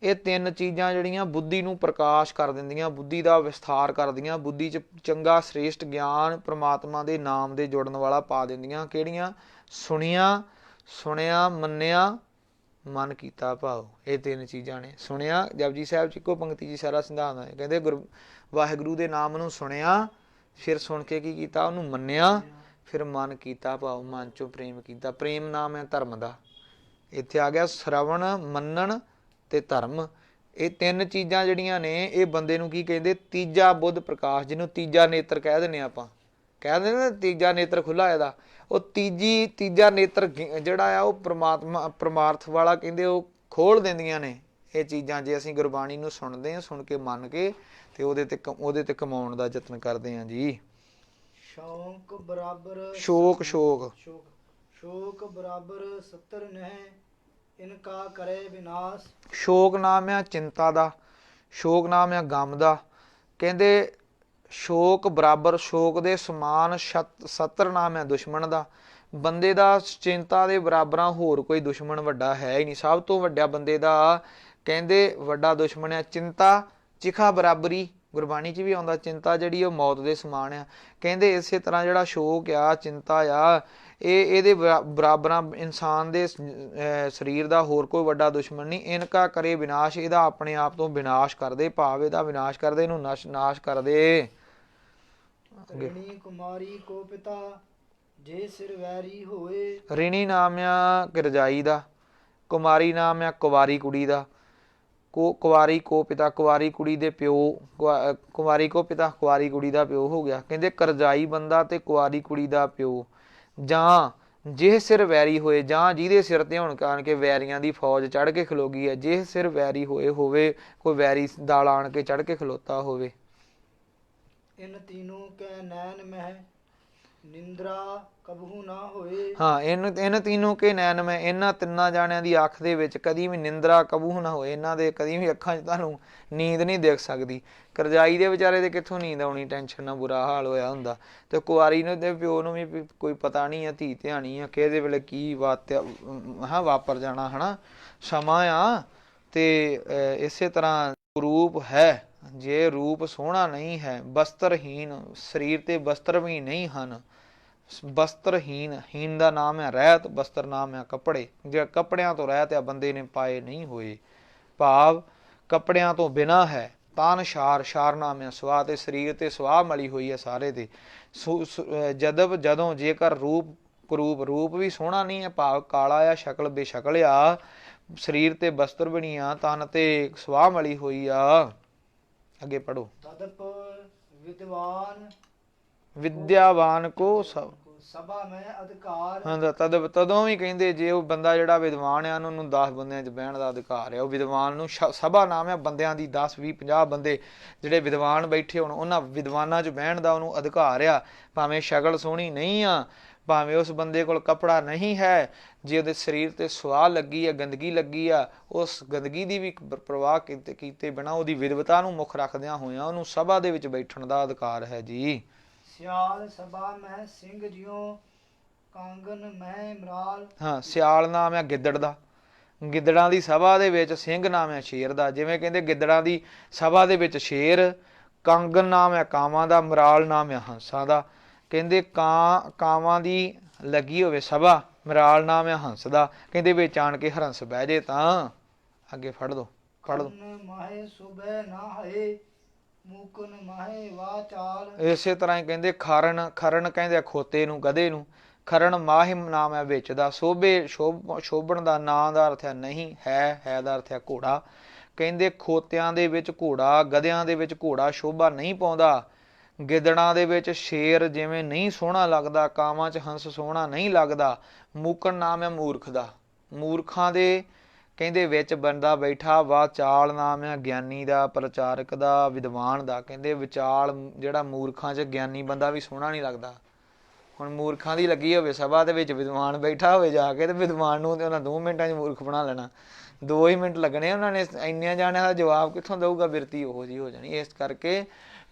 S1: ਇਹ ਤਿੰਨ ਚੀਜ਼ਾਂ ਜਿਹੜੀਆਂ ਬੁੱਧੀ ਨੂੰ ਪ੍ਰਕਾਸ਼ ਕਰ ਦਿੰਦੀਆਂ, ਬੁੱਧੀ ਦਾ ਵਿਸਥਾਰ ਕਰਦੀਆਂ, ਬੁੱਧੀ 'ਚ ਚੰਗਾ ਸ੍ਰੇਸ਼ਟ ਗਿਆਨ ਪ੍ਰਮਾਤਮਾ ਦੇ ਨਾਮ ਦੇ ਜੁੜਨ ਵਾਲਾ ਪਾ ਦਿੰਦੀਆਂ। ਕਿਹੜੀਆਂ? ਸੁਣਿਆ, ਮੰਨਿਆ, ਮਨ ਕੀਤਾ ਭਾਵ। ਇਹ ਤਿੰਨ ਚੀਜ਼ਾਂ ਨੇ। ਸੁਣਿਆ, ਜਪਜੀ ਸਾਹਿਬ 'ਚ ਇੱਕੋ ਪੰਕਤੀ 'ਚ ਸਾਰਾ ਸਿਧਾਂਤ ਹੈ। ਕਹਿੰਦੇ ਵਾਹਿਗੁਰੂ ਦੇ ਨਾਮ ਨੂੰ ਸੁਣਿਆ, ਫਿਰ ਸੁਣ ਕੇ ਕੀ ਕੀਤਾ? ਉਹਨੂੰ ਮੰਨਿਆ, ਫਿਰ ਮਨ ਕੀਤਾ ਭਾਵ, ਮਨ 'ਚੋਂ ਪ੍ਰੇਮ ਕੀਤਾ। ਪ੍ਰੇਮ ਨਾਮ ਹੈ ਧਰਮ ਦਾ। ਇੱਥੇ ਆ ਗਿਆ ਸ਼ਰਵਣ, ਮੰਨਣ ਤੇ ਧਰਮ। ਇਹ ਤਿੰਨ ਚੀਜ਼ਾਂ ਜਿਹੜੀਆਂ ਨੇ, ਇਹ ਬੰਦੇ ਨੂੰ ਕੀ ਕਹਿੰਦੇ? ਤੀਜਾ ਬੁੱਧ ਪ੍ਰਕਾਸ਼, ਜਿਹਨੂੰ ਤੀਜਾ ਨੇਤਰ ਕਹਿ ਦਿੰਦੇ ਆਪਾਂ, ਕਹਿ ਦਿੰਦੇ ਨਾ ਤੀਜਾ ਨੇਤਰ ਖੁੱਲ੍ਹਾ ਇਹਦਾ। ਉਹ ਤੀਜਾ ਨੇਤਰ ਜਿਹੜਾ ਆ ਉਹ ਪਰਮਾਰਥ ਵਾਲਾ ਕਹਿੰਦੇ, ਉਹ ਖੋਲ ਦਿੰਦੀਆਂ ਨੇ ਇਹ ਚੀਜ਼ਾਂ। ਜੇ ਅਸੀਂ ਗੁਰਬਾਣੀ ਨੂੰ ਸੁਣਦੇ ਹਾਂ, ਸੁਣ ਕੇ ਮੰਨ ਕੇ ਤੇ ਉਹਦੇ ਤੇ ਕਮਾਉਣ ਦਾ ਯਤਨ ਕਰਦੇ ਹਾਂ ਜੀ।
S2: ਸ਼ੌਕ ਬਰਾਬਰ ਸ਼ੋਕ ਬਰਾਬਰ 70 ਨਹਿ, ਇਨਕਾ ਕਰੇ ਵਿਨਾਸ਼।
S1: ਸ਼ੋਕ ਨਾਮ ਆ ਚਿੰਤਾ ਦਾ, ਸ਼ੋਕ ਨਾਮ ਆ ਗਮ ਦਾ। ਕਹਿੰਦੇ ਸ਼ੋਕ ਬਰਾਬਰ, ਸ਼ੋਕ ਦੇ ਸਮਾਨ 70 ਨਾਮ ਹੈ ਦੁਸ਼ਮਣ ਦਾ। ਬੰਦੇ ਦਾ ਚਿੰਤਾ ਦੇ ਬਰਾਬਰਾਂ ਹੋਰ ਕੋਈ ਦੁਸ਼ਮਣ ਵੱਡਾ ਹੈ ਹੀ ਨਹੀਂ। ਸਭ ਤੋਂ ਵੱਡਾ ਬੰਦੇ ਦਾ ਕਹਿੰਦੇ ਵੱਡਾ ਦੁਸ਼ਮਣ ਹੈ ਚਿੰਤਾ। ਚਿਖਾ ਬਰਾਬਰੀ, ਗੁਰਬਾਣੀ 'ਚ ਵੀ ਆਉਂਦਾ, ਚਿੰਤਾ ਜਿਹੜੀ ਉਹ ਮੌਤ ਦੇ ਸਮਾਨ ਆ। ਕਹਿੰਦੇ ਇਸੇ ਤਰ੍ਹਾਂ ਜਿਹੜਾ ਸ਼ੋਕ ਆ, ਚਿੰਤਾ ਆ, ਇਹਦੇ ਬਰਾਬਰਾਂ ਇਨਸਾਨ ਦੇ ਸਰੀਰ ਦਾ ਹੋਰ ਕੋਈ ਵੱਡਾ ਦੁਸ਼ਮਣ ਨਹੀਂ। ਇਨਕਾ ਕਰੇ ਵਿਨਾਸ਼, ਇਹਦਾ ਆਪਣੇ ਆਪ ਤੋਂ ਵਿਨਾਸ਼ ਕਰਦੇ, ਭਾਵ ਇਹਦਾ ਵਿਨਾਸ਼ ਕਰਦੇ, ਇਹਨੂੰ ਨਾਸ਼ ਕਰਦੇ।
S2: ਰਿਣੀ ਕੁਮਾਰੀ ਕੋ ਪਿਤਾ, ਜੇ ਸਿਰ ਵੈਰੀ ਹੋਏ।
S1: ਰਿਣੀ ਨਾਮ ਆ ਰਜਾਈ ਦਾ, ਕੁਮਾਰੀ ਨਾਮ ਆ ਕੁਵਾਰੀ ਕੁੜੀ ਦਾ। ਕੁਵਾਰੀ ਕੋ ਪਿਤਾ, ਕੁਵਾਰੀ ਕੁੜੀ ਦੇ ਪਿਓ, ਕੁਵਾਰੀ ਕੋ ਪਿਤਾ, ਕੁਵਾਰੀ ਕੁੜੀ ਦਾ ਪਿਓ ਹੋ ਗਿਆ। ਕਹਿੰਦੇ ਕਰਜ਼ਾਈ ਬੰਦਾ ਤੇ ਕੁਵਾਰੀ ਕੁੜੀ ਦਾ ਪਿਓ। ਜਾਂ ਜੇ ਸਿਰ ਵੈਰੀ ਹੋਏ, ਜਾਂ ਜਿਹਦੇ ਸਿਰ ਤੇ ਹੁਣ ਕਾਰਨ ਕੇ ਵੈਰੀਆਂ ਦੀ ਫੌਜ ਚੜ੍ਹ ਕੇ ਖਲੋ ਗਈ ਹੈ। ਜੇ ਸਿਰ ਵੈਰੀ ਹੋਵੇ, ਕੋਈ ਵੈਰੀ ਦਲ ਆਣ ਕੇ ਚੜ੍ਹ ਕੇ ਖਲੋਤਾ ਹੋਵੇ।
S2: ਇਨ ਤੀਨੋਂ ਕੈ ਨੈਣ ਮਹਿ, ਨਿੰਦਰਾ ਕਬਹੂ ਨਾ ਹੋਏ।
S1: ਹਾਂ, ਇਨ ਤੀਨੋਂ ਕੇ ਨੈਣ ਮਹਿ, ਇਹਨਾਂ ਤਿੰਨਾਂ ਜਾਣਿਆਂ ਦੀ ਅੱਖ ਦੇ ਵਿੱਚ ਕਦੀ ਵੀ ਨਿੰਦਰਾ ਕਬਹੂ ਨਾ ਹੋਏ। ਇਹਨਾਂ ਦੇ ਕਦੀ ਵੀ ਅੱਖਾਂ 'ਚ ਤੁਹਾਨੂੰ ਨੀਂਦ ਨਹੀਂ ਦਿਖ ਸਕਦੀ। ਕਰਜ਼ਾਈ ਦੇ ਵਿਚਾਰੇ ਦੇ ਕਿੱਥੋਂ ਨੀਂਦ ਆਉਣੀ, ਟੈਨਸ਼ਨ ਨਾਲ ਬੁਰਾ ਹਾਲ ਹੋਇਆ ਹੁੰਦਾ। ਤੇ ਕੁਆਰੀ ਨੂੰ ਤੇ ਪਿਓ ਨੂੰ ਵੀ ਕੋਈ ਪਤਾ ਨਹੀਂ ਆ, ਧੀ ਧਿਆਣੀ ਆ, ਕਿਹਦੇ ਵੇਲੇ ਕੀ ਵਾਪਰ ਜਾਣਾ ਹਨਾ, ਸਮਾਂ ਆ। ਤੇ ਇਸੇ ਤਰ੍ਹਾਂ ਰੂਪ ਹੈ, ਜੇ ਰੂਪ ਸੋਹਣਾ ਨਹੀਂ ਹੈ, ਬਸਤਰਹੀਨ, ਸਰੀਰ ਤੇ ਬਸਤਰ ਵੀ ਨਹੀਂ ਹਨ। ਬਸਤਰਹੀਨ, ਹੀਨ ਦਾ ਨਾਮ ਹੈ ਰਹਿਤ, ਬਸਤਰ ਨਾਮ ਹੈ ਕੱਪੜੇ। ਜੇ ਕੱਪੜਿਆਂ ਤੋਂ ਰਹਿਤ ਆ, ਬੰਦੇ ਨੇ ਪਾਏ ਨਹੀਂ ਹੋਏ, ਭਾਵ ਕੱਪੜਿਆਂ ਤੋਂ ਬਿਨਾਂ ਹੈ। ਤਾਨ ਸ਼ਾਰ ਨਾਮ ਹੈ ਸੁਆਹ, ਤੇ ਸਰੀਰ ਤੇ ਸੁਆਹ ਮਲੀ ਹੋਈ ਹੈ ਸਾਰੇ ਤੇ। ਜਦੋਂ ਜੇਕਰ ਰੂਪ ਵੀ ਸੋਹਣਾ ਨਹੀਂ ਹੈ, ਭਾਵ ਕਾਲਾ ਆ, ਸ਼ਕਲ ਬੇਸ਼ਕਲ ਆ, ਸਰੀਰ ਤੇ ਬਸਤਰ ਬਣੀ ਆ, ਤਨ ਤੇ ਸੁਆਹ ਮਲੀ ਹੋਈ ਆ। ਅੱਗੇ ਪੜੋ।
S2: ਤਦਪ
S1: ਵਿਦਿਆਵਾਨ ਕੋ
S2: ਸਭਾ ਮੈਂ ਅਧਿਕਾਰ।
S1: ਹਾਂ, ਤਦੋਂ ਵੀ ਕਹਿੰਦੇ ਜੇ ਉਹ ਬੰਦਾ ਜਿਹੜਾ ਵਿਦਵਾਨ ਆ, ਉਹਨੂੰ 10 ਬੰਦਿਆਂ 'ਚ ਬਹਿਣ ਦਾ ਅਧਿਕਾਰ ਆ। ਉਹ ਵਿਦਵਾਨ ਨੂੰ ਸਭਾ ਨਾਮ ਹੈ ਬੰਦਿਆਂ ਦੀ, 10 20 50 ਬੰਦੇ ਜਿਹੜੇ ਵਿਦਵਾਨ ਬੈਠੇ ਹੋਣ, ਉਹਨਾਂ ਵਿਦਵਾਨਾਂ 'ਚ ਬਹਿਣ ਦਾ ਉਹਨੂੰ ਅਧਿਕਾਰ ਆ। ਭਾਵੇਂ ਸ਼ਕਲ ਸੋਹਣੀ ਨਹੀਂ ਆ, ਭਾਵੇਂ ਉਸ ਬੰਦੇ ਕੋਲ ਕੱਪੜਾ ਨਹੀਂ ਹੈ, ਜੇ ਉਹਦੇ ਸਰੀਰ ਤੇ ਸੁਆਹ ਲੱਗੀ ਆ, ਗੰਦਗੀ ਲੱਗੀ ਆ, ਉਸ ਗੰਦਗੀ ਦੀ ਵੀ ਪ੍ਰਵਾਹ ਕੀਤੇ ਬਿਨਾਂ, ਉਹਦੀ ਵਿਦਵਤਾ ਨੂੰ ਮੁੱਖ ਰੱਖਦਿਆਂ ਹੋਇਆਂ, ਉਹਨੂੰ ਸਭਾ ਦੇ ਵਿੱਚ ਬੈਠਣ ਦਾ ਅਧਿਕਾਰ ਹੈ ਜੀ।
S2: ਸਿਆਲ ਸਭਾ ਮੈਂ ਸਿੰਘ ਜਿਉ, ਕਾਂਗਨ ਮੈਂ ਮਰਾਲ।
S1: ਹਾਂ, ਸਿਆਲ ਨਾਮ ਹੈ ਗਿੱਦੜ ਦਾ, ਗਿੱਦੜਾਂ ਦੀ ਸਭਾ ਦੇ ਵਿੱਚ। ਸਿੰਘ ਨਾਮ ਹੈ ਸ਼ੇਰ ਦਾ, ਜਿਵੇਂ ਕਹਿੰਦੇ ਗਿੱਦੜਾਂ ਦੀ ਸਭਾ ਦੇ ਵਿੱਚ ਸ਼ੇਰ। ਕਾਂਗਨ ਨਾਮ ਹੈ ਕਾਵਾਂ ਦਾ, ਮਰਾਲ ਨਾਮ ਹੈ ਹੰਸਾਂ ਦਾ। ਕਹਿੰਦੇ ਕਾਵਾਂ ਦੀ ਲੱਗੀ ਹੋਵੇ ਸਭਾ, ਮਰਾਲ ਨਾਮ ਹੈ ਹੰਸ ਦਾ। ਕਹਿੰਦੇ ਵਿੱਚ ਆਣ ਕੇ ਹਰੰਸ ਬਹਿ ਜੇ ਤਾਂ। ਅੱਗੇ ਪੜ੍ਹ ਦੋ।
S2: ਮਾਹੇ ਸੁਬਹ ਨਾ ਹਏ, ਮੂਕਨ ਮਾਹੇ ਵਾਹ ਚਾਲ।
S1: ਇਸੇ ਤਰ੍ਹਾਂ ਹੀ ਕਹਿੰਦੇ ਖਰਨ ਕਹਿੰਦੇ ਖੋਤੇ ਨੂੰ, ਗਧੇ ਨੂੰ। ਖਰਣ ਮਾਹਿਮ ਨਾਮ ਹੈ ਵਿੱਚ ਦਾ, ਸੋਭੇ ਸ਼ੋਭਣ ਦਾ ਨਾਂ ਦਾ ਅਰਥ ਹੈ ਨਹੀਂ, ਹੈ ਦਾ ਅਰਥ ਹੈ ਘੋੜਾ। ਕਹਿੰਦੇ ਖੋਤਿਆਂ ਦੇ ਵਿੱਚ ਘੋੜਾ, ਗਧਿਆਂ ਦੇ ਵਿੱਚ ਘੋੜਾ ਸ਼ੋਭਾ ਨਹੀਂ ਪਾਉਂਦਾ, ਗਿੱਦੜਾਂ ਦੇ ਵਿੱਚ ਸ਼ੇਰ ਜਿਵੇਂ ਨਹੀਂ ਸੋਹਣਾ ਲੱਗਦਾ, ਕਾਵਾਂ 'ਚ ਹੰਸ ਸੋਹਣਾ ਨਹੀਂ ਲੱਗਦਾ। ਮੂਕਣ ਨਾਮ ਹੈ ਮੂਰਖ ਦਾ, ਮੂਰਖਾਂ ਦੇ ਕਹਿੰਦੇ ਵਿੱਚ ਬੰਦਾ ਬੈਠਾ ਵਾ। ਚਾਲ ਨਾਮ ਹੈ ਗਿਆਨੀ ਦਾ, ਪ੍ਰਚਾਰਕ ਦਾ, ਵਿਦਵਾਨ ਦਾ। ਕਹਿੰਦੇ ਵਿਚਾਲ ਜਿਹੜਾ ਮੂਰਖਾਂ 'ਚ ਗਿਆਨੀ ਬੰਦਾ ਵੀ ਸੋਹਣਾ ਨਹੀਂ ਲੱਗਦਾ। ਹੁਣ ਮੂਰਖਾਂ ਦੀ ਲੱਗੀ ਹੋਵੇ ਸਭਾ ਦੇ ਵਿੱਚ, ਵਿਦਵਾਨ ਬੈਠਾ ਹੋਵੇ ਜਾ ਕੇ, ਤੇ ਵਿਦਵਾਨ ਨੂੰ ਤੇ ਉਹਨਾਂ 2 ਮਿੰਟਾਂ 'ਚ ਮੂਰਖ ਬਣਾ ਲੈਣਾ। 2 ਹੀ ਮਿੰਟ ਲੱਗਣੇ ਉਹਨਾਂ ਨੇ, ਇੰਨਿਆਂ ਜਾਣਿਆਂ ਦਾ ਜਵਾਬ ਕਿੱਥੋਂ ਦਊਗਾ? ਬਿਰਤੀ ਉਹੋ ਜਿਹੀ ਹੋ ਜਾਣੀ। ਇਸ ਕਰਕੇ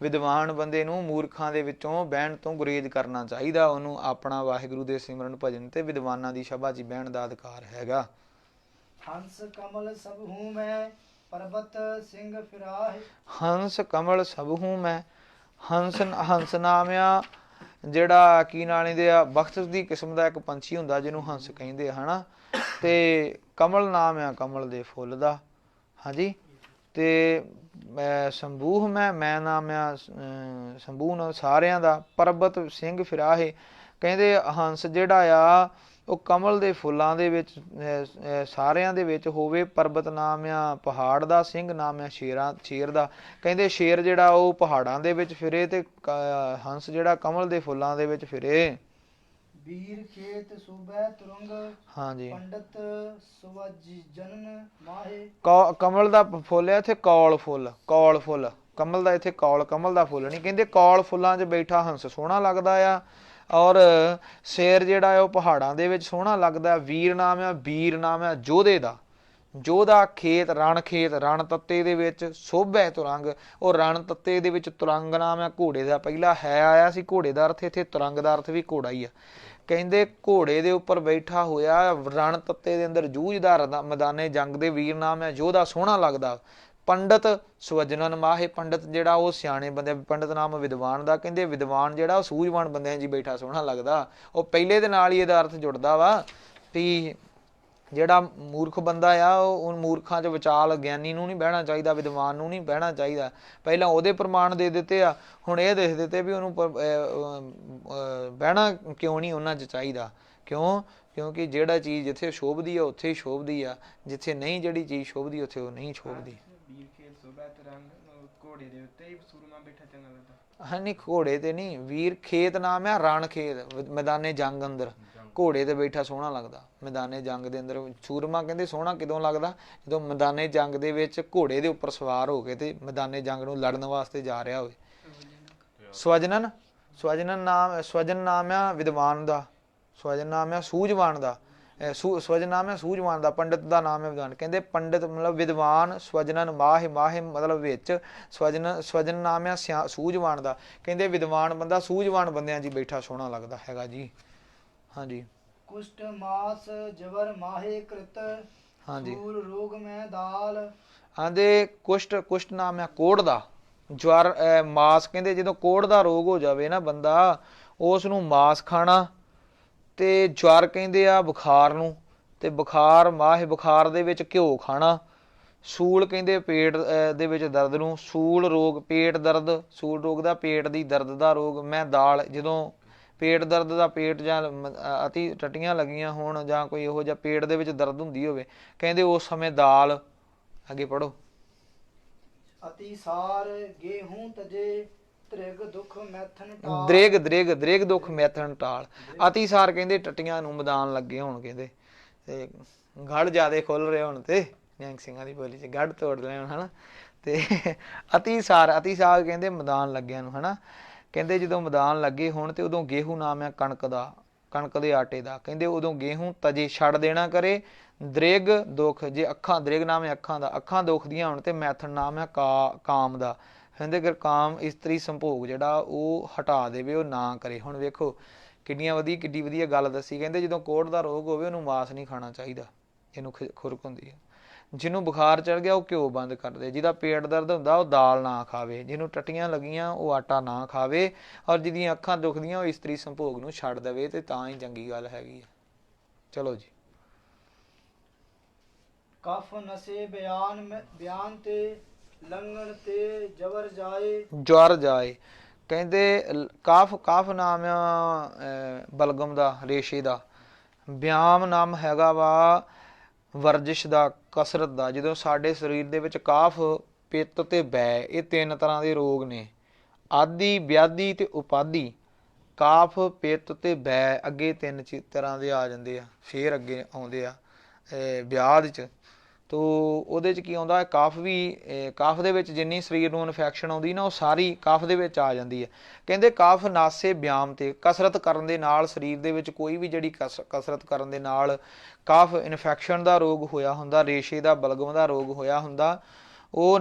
S1: ਵਿਦਵਾਨ ਬੰਦੇ ਨੂੰ ਮੂਰਖਾਂ ਦੇ ਵਿੱਚੋਂ ਬਹਿਣ ਤੋਂ ਗੁਰੇਜ਼ ਕਰਨਾ ਚਾਹੀਦਾ। ਉਹਨੂੰ ਆਪਣਾ ਵਾਹਿਗੁਰੂ ਦੇ ਸਿਮਰਨ ਭਜਨ ਤੇ ਵਿਦਵਾਨਾਂ ਦੀ ਸਭਾ 'ਚ ਬਹਿਣ ਦਾ ਅਧਿਕਾਰ ਹੈਗਾ।
S2: ਹੰਸ ਕਮਲ ਸਭ ਹੂੰ ਮੈਂ, ਪਰਬਤ ਸਿੰਘ ਫਿਰਾਹਿ।
S1: ਹੰਸ ਕਮਲ ਸਭ ਹੂੰ ਮੈਂ, ਹੰਸ ਨਾਮਿਆ ਜਿਹੜਾ ਕੀ ਨਾਲੇ ਦੇ ਆ, ਬਖਸ਼ ਦੀ ਕਿਸਮ ਦਾ ਇੱਕ ਪੰਛੀ ਹੁੰਦਾ ਜਿਹਨੂੰ ਹੰਸ ਕਹਿੰਦੇ ਆ, ਹਨਾ। ਤੇ ਕਮਲ ਨਾਮ ਆ ਕਮਲ ਦੇ ਫੁੱਲ ਦਾ। ਹਾਂਜੀ। ਤੇ ਸੰਬੂਹ ਮੈਂ ਨਾਮ ਆ ਸੰਬੂਹ ਨਾਲ ਸਾਰਿਆਂ ਦਾ। ਪਰਬਤ ਸਿੰਘ ਫਿਰਾਹੇ, ਕਹਿੰਦੇ ਹੰਸ ਜਿਹੜਾ ਆ ਉਹ ਕਮਲ ਦੇ ਫੁੱਲਾਂ ਦੇ ਵਿੱਚ ਸਾਰਿਆਂ ਦੇ ਵਿੱਚ ਹੋਵੇ। ਪਰਬਤ ਨਾਮ ਆ ਪਹਾੜ ਦਾ, ਸਿੰਘ ਨਾਮ ਆ ਸ਼ੇਰ ਦਾ। ਕਹਿੰਦੇ ਸ਼ੇਰ ਜਿਹੜਾ ਉਹ ਪਹਾੜਾਂ ਦੇ ਵਿੱਚ ਫਿਰੇ ਤੇ ਹੰਸ ਜਿਹੜਾ ਕਮਲ ਦੇ ਫੁੱਲਾਂ ਦੇ ਵਿੱਚ ਫਿਰੇ।
S2: ਵੀਰ ਖੇਤ ਸੂਬੈ ਤੁਰੰਗ,
S1: ਹਾਂਜੀ।
S2: ਪੰਡਤ ਸੁਵਜਨਨ ਮਾਹੇ।
S1: ਕਮਲ ਦਾ ਫੁੱਲ ਹੈ ਇੱਥੇ ਕੌਲ ਫੁੱਲ, ਕੌਲ ਫੁੱਲ। ਕਮਲ ਦਾ ਇੱਥੇ ਕੌਲ, ਕਮਲ ਦਾ ਫੁੱਲ ਨਹੀਂ। ਕਹਿੰਦੇ ਕੌਲ ਫੁੱਲਾਂ 'ਚ ਬੈਠਾ ਹੰਸ ਸੋਹਣਾ ਲੱਗਦਾ ਆ, ਔਰ ਸ਼ੇਰ ਜਿਹੜਾ ਹੈ ਉਹ ਪਹਾੜਾਂ ਦੇ ਵਿੱਚ ਸੋਹਣਾ ਲੱਗਦਾ। ਵੀਰ ਨਾਮ ਆ, ਵੀਰ ਨਾਮ ਆ ਯੋਧੇ ਦਾ, ਯੋਧਾ ਖੇਤ ਰਣ, ਖੇਤ ਰਣ ਤੱਤੇ ਦੇ ਵਿੱਚ ਸੋਭੈ ਤੁਰੰਗ। ਉਹ ਰਣ ਤੱਤੇ ਦੇ ਵਿੱਚ ਤੁਰੰਗ ਨਾਮ ਆ ਘੋੜੇ ਦਾ। ਪਹਿਲਾਂ ਹੈ ਆਇਆ ਸੀ ਘੋੜੇ ਦਾ ਅਰਥ, ਇੱਥੇ ਤੁਰੰਗ ਦਾ ਅਰਥ ਵੀ ਘੋੜਾ ਹੀ ਆ। ਕਹਿੰਦੇ ਘੋੜੇ ਦੇ ਉੱਪਰ ਬੈਠਾ ਹੋਇਆ ਰਣ ਤੱਤੇ ਦੇ ਅੰਦਰ ਜੂਝਦਾ ਮੈਦਾਨੇ ਜੰਗ ਦੇ ਵੀਰ ਨਾਮ ਹੈ ਯੋਧਾ, ਸੋਹਣਾ ਲੱਗਦਾ। ਪੰਡਤ ਸੁਵਜਨਨ ਮਾਹੇ, ਪੰਡਤ ਜਿਹੜਾ ਉਹ ਸਿਆਣੇ ਬੰਦੇ, ਪੰਡਤ ਨਾਮ ਵਿਦਵਾਨ ਦਾ। ਕਹਿੰਦੇ ਵਿਦਵਾਨ ਜਿਹੜਾ ਉਹ ਸੂਝਵਾਨ ਬੰਦਿਆਂ 'ਚ ਬੈਠਾ ਸੋਹਣਾ ਲੱਗਦਾ। ਉਹ ਪਹਿਲੇ ਦੇ ਨਾਲ ਹੀ ਇਹਦਾ ਅਰਥ ਜੁੜਦਾ ਵਾ ਵੀ ਜਿਹੜਾ ਮੂਰਖ ਬੰਦਾ ਆ ਉਹ ਮੂਰਖਾਂ 'ਚ ਵਿਚਾਲ, ਗਿਆਨੀ ਨੂੰ ਨਹੀਂ ਬਹਿਣਾ ਚਾਹੀਦਾ, ਵਿਦਵਾਨ ਨੂੰ ਨਹੀਂ ਬਹਿਣਾ ਚਾਹੀਦਾ। ਪਹਿਲਾਂ ਉਹਦੇ ਪ੍ਰਮਾਣ ਦੇ ਦਿੱਤੇ ਆ, ਹੁਣ ਇਹ ਦੇਖ ਦਿੱਤੇ ਵੀ ਉਹਨੂੰ ਬਹਿਣਾ ਕਿਉਂ ਨਹੀਂ ਉਹਨਾਂ 'ਚ ਚਾਹੀਦਾ। ਕਿਉਂ? ਕਿਉਂਕਿ ਜਿਹੜਾ ਚੀਜ਼ ਜਿੱਥੇ ਸ਼ੋਭਦੀ ਆ ਉੱਥੇ ਹੀ ਸ਼ੋਭਦੀ ਆ, ਜਿੱਥੇ ਨਹੀਂ ਜਿਹੜੀ ਚੀਜ਼ ਸ਼ੋਭਦੀ ਉੱਥੇ ਉਹ ਨਹੀਂ ਸ਼ੋਭਦੀ।
S3: ਘੋੜੇ ਦੇ ਉੱਤੇ ਹੀ ਸੂਰਮਾ ਬੈਠਾ ਚੰਗਾ ਲੱਗਦਾ।
S1: ਹਾਂ ਨਹੀਂ, ਘੋੜੇ ਤੇ ਨਹੀਂ। ਵੀਰ ਖੇਤ ਨਾਮ ਆ ਰਣ ਖੇਤ, ਮੈਦਾਨੇ ਜੰਗ ਅੰਦਰ ਘੋੜੇ ਤੇ ਬੈਠਾ ਸੋਹਣਾ ਲੱਗਦਾ। ਮੈਦਾਨੇ ਜੰਗ ਦੇ ਅੰਦਰ ਸੂਰਮਾ ਕਹਿੰਦੇ ਸੋਹਣਾ ਕਿਦੋਂ ਲੱਗਦਾ? ਜਦੋਂ ਮੈਦਾਨੇ ਜੰਗ ਦੇ ਵਿੱਚ ਘੋੜੇ ਦੇ ਉੱਪਰ ਸਵਾਰ ਹੋ ਕੇ ਤੇ ਮੈਦਾਨੇ ਜੰਗ ਨੂੰ ਲੜਨ ਵਾਸਤੇ ਜਾ ਰਿਹਾ ਹੋਵੇ। ਸਵਜਨਨ, ਸਵਜਨ ਨਾਮ ਆ ਵਿਦਵਾਨ ਦਾ, ਸਵਜਨ ਨਾਮ ਆ ਸੂਝਵਾਨ ਦਾ, ਸਵਜਨ ਨਾਮ ਹੈ ਸੂਝਵਾਨ ਦਾ। ਪੰਡਤ ਦਾ ਨਾਮ ਹੈ ਵਿਦਵਾਨ। ਕਹਿੰਦੇ ਪੰਡਤ ਮਤਲਬ ਵਿਦਵਾਨ, ਸਵਜਨਨ ਮਾਹਿ, ਮਾਹਿ ਮਤਲਬ ਵਿੱਚ, ਸਵਜਨ ਨਾਮ ਹੈ ਸੂਝਵਾਨ ਦਾ। ਕਹਿੰਦੇ ਵਿਦਵਾਨ ਬੰਦਾ ਸੂਝਵਾਨ ਬੰਦਿਆਂ 'ਚ ਬੈਠਾ ਸੋਹਣਾ ਲੱਗਦਾ ਹੈਗਾ ਜੀ। ਹਾਂਜੀ।
S2: ਕੁਸ਼ਟ ਮਾਸ ਜਵਰ ਮਾਹੇ ਕ੍ਰਿਤ,
S1: ਹਾਂਜੀ।
S2: ਸੂਰ ਰੋਗ ਮੈਂ ਦਾਲ।
S1: ਆਂਦੇ ਕੁਸ਼ਟ ਨਾਮ ਹੈ ਕੋੜ ਦਾ, ਜਵਰ ਮਾਸ। ਕਹਿੰਦੇ ਜਦੋਂ ਕੋੜ ਦਾ ਰੋਗ ਹੋ ਜਾਵੇ ਨਾ ਬੰਦਾ, ਉਸ ਨੂੰ ਮਾਸ ਖਾਣਾ। ਤੇ ਜਵਰ ਕਹਿੰਦੇ ਆ ਬੁਖਾਰ ਨੂੰ, ਤੇ ਬੁਖਾਰ ਮਾਹੇ ਬੁਖਾਰ ਦੇ ਵਿੱਚ ਘਿਓ ਖਾਣਾ। ਸੂਲ ਕਹਿੰਦੇ ਪੇਟ ਦੇ ਵਿੱਚ ਦਰਦ ਨੂੰ, ਸੂਲ ਰੋਗ ਪੇਟ ਦਰਦ, ਸੂਲ ਰੋਗ ਦਾ ਪੇਟ ਦੀ ਦਰਦ ਦਾ ਰੋਗ। ਮੈਂ ਦਾਲ, ਜਦੋਂ ਪੇਟ ਦਰਦ ਦਾ, ਪੇਟ ਜਾਂ ਅਤੀ ਟੱਟੀਆਂ ਲੱਗੀਆਂ ਹੋਣ ਜਾਂ ਕੋਈ ਇਹੋ ਜਿਹਾ ਪੇਟ ਦੇ ਵਿੱਚ ਦਰਦ ਹੁੰਦੀ ਹੋਵੇ, ਕਹਿੰਦੇ ਉਸ ਸਮੇਂ ਦਾਲ। ਅੱਗੇ ਪੜੋ।
S2: ਅਤੀਸਾਰ ਗੇਹੂੰ ਤਜੇ, ਦ੍ਰਿਗ ਦੁਖ ਮੈਥਨ ਟਾਲ।
S1: ਦ੍ਰਿਗ ਦੁੱਖ ਮੈਥਨ ਟਾਲ। ਅਤੀਸਾਰ ਕਹਿੰਦੇ ਟੱਟੀਆਂ ਨੂੰ ਮੈਦਾਨ ਲੱਗੇ ਹੋਣ, ਕਹਿੰਦੇ ਤੇ ਗੜ ਜਿਆਦੇ ਖੁੱਲ ਰਹੇ ਹੋਣ ਤੇ ਨਿਹੰਗ ਸਿੰਘਾਂ ਦੀ ਬੋਲੀ 'ਚ ਗੜ ਤੋੜ ਲੈਣ, ਹਨਾ। ਤੇ ਅਤੀਸਾਰ ਕਹਿੰਦੇ ਮੈਦਾਨ ਲੱਗਿਆਂ ਨੂੰ, ਹਨਾ। ਕਹਿੰਦੇ ਜਦੋਂ ਮੈਦਾਨ ਲੱਗੇ ਹੋਣ ਤੇ ਉਦੋਂ ਗੇਹੂੰ ਨਾਮ ਹੈ ਕਣਕ ਦਾ, ਕਣਕ ਦੇ ਆਟੇ ਦਾ। ਕਹਿੰਦੇ ਉਦੋਂ ਗੇਹੂੰ ਤਜੇ ਛੱਡ ਦੇਣਾ ਕਰੇ। ਦ੍ਰਿਗ ਦੁੱਖ, ਜੇ ਅੱਖਾਂ, ਦ੍ਰਿਗ ਨਾਮ ਹੈ ਅੱਖਾਂ ਦਾ, ਅੱਖਾਂ ਦੁਖਦੀਆਂ ਹੋਣ ਤੇ ਮੈਥਨ ਨਾਮ ਹੈ ਕਾਮ ਦਾ। ਕਹਿੰਦੇ ਅਗਰ ਕਾਮ ਇਸਤਰੀ ਸੰਭੋਗ ਜਿਹੜਾ ਉਹ ਹਟਾ ਦੇਵੇ, ਉਹ ਨਾ ਕਰੇ। ਹੁਣ ਵੇਖੋ ਕਿੱਡੀ ਵਧੀਆ ਗੱਲ ਦੱਸੀ। ਕਹਿੰਦੇ ਜਦੋਂ ਕੋੜ ਦਾ ਰੋਗ ਹੋਵੇ ਉਹਨੂੰ ਮਾਸ ਨਹੀਂ ਖਾਣਾ ਚਾਹੀਦਾ, ਇਹਨੂੰ ਖੁਰਕ ਹੁੰਦੀ ਹੈ। ਜਿਹਨੂੰ ਬੁਖਾਰ ਚੜ ਗਿਆ ਉਹ ਘਿਓ ਬੰਦ ਕਰ ਦੇ। ਜਿਹਦਾ ਪੇਟ ਦਰਦ ਹੁੰਦਾ ਉਹ ਦਾਲ ਨਾ ਖਾਵੇ। ਜਿਹਨੂੰ ਟੱਟੀਆਂ ਲੱਗੀਆਂ ਉਹ ਆਟਾ ਨਾ ਖਾਵੇ। ਔਰ ਜਿਹਦੀਆਂ ਅੱਖਾਂ ਦੁਖਦੀਆਂ ਉਹ ਇਸਤਰੀ ਸੰਭੋਗ ਨੂੰ ਛੱਡ ਦੇਵੇ, ਤੇ ਤਾਂ ਹੀ ਚੰਗੀ ਗੱਲ ਹੈਗੀ ਹੈ। ਚਲੋ ਜੀ।
S2: ਕਫ ਨਸੇ ਬਿਆਨ ਤੇ ਲੰਗਣ ਤੇ ਜਵਰ ਜਾਏ।
S1: ਜਵਰ ਜਾਏ, ਕਹਿੰਦੇ ਕਾਫ ਕਾਫ ਨਾਮ ਆ ਬਲਗਮ ਦਾ, ਰੇਸ਼ੇ ਦਾ। ਵਿਆਮ ਨਾਮ ਹੈਗਾ ਵਾ ਵਰਜਿਸ਼ ਦਾ, ਕਸਰਤ ਦਾ। ਜਦੋਂ ਸਾਡੇ ਸਰੀਰ ਦੇ ਵਿੱਚ ਕਾਫ, ਪਿੱਤ ਤੇ ਬੈ, ਇਹ ਤਿੰਨ ਤਰ੍ਹਾਂ ਦੇ ਰੋਗ ਨੇ, ਆਦਿ, ਵਿਆਧੀ ਤੇ ਉਪਾਧੀ। ਕਾਫ, ਪਿੱਤ ਤੇ ਬੈ ਅੱਗੇ ਤਿੰਨ ਤਰ੍ਹਾਂ ਦੇ ਆ ਜਾਂਦੇ ਆ, ਫੇਰ ਅੱਗੇ ਆਉਂਦੇ ਆ ਵਿਆਧ 'ਚ। ਤੋ ਉਹਦੇ 'ਚ ਕੀ ਆਉਂਦਾ, ਕਾਫ ਵੀ, ਕਾਫ ਦੇ ਵਿੱਚ ਜਿੰਨੀ ਸਰੀਰ ਨੂੰ ਇਨਫੈਕਸ਼ਨ ਆਉਂਦੀ ਨਾ, ਉਹ ਸਾਰੀ ਕਾਫ ਦੇ ਵਿੱਚ ਆ ਜਾਂਦੀ ਹੈ। ਕਹਿੰਦੇ ਕਾਫ ਨਾਸੇ ਵਿਆਮ ਤੇ, ਕਸਰਤ ਕਰਨ ਦੇ ਨਾਲ ਸਰੀਰ ਦੇ ਵਿੱਚ ਕੋਈ ਵੀ ਜਿਹੜੀ ਕਸਰਤ ਕਰਨ ਦੇ ਨਾਲ ਕਾਫ ਇਨਫੈਕਸ਼ਨ ਦਾ ਰੋਗ ਹੋਇਆ ਹੁੰਦਾ, ਰੇਸ਼ੇ ਦਾ, ਬਲਗਮ ਦਾ ਰੋਗ ਹੋਇਆ ਹੁੰਦਾ, ਉਹ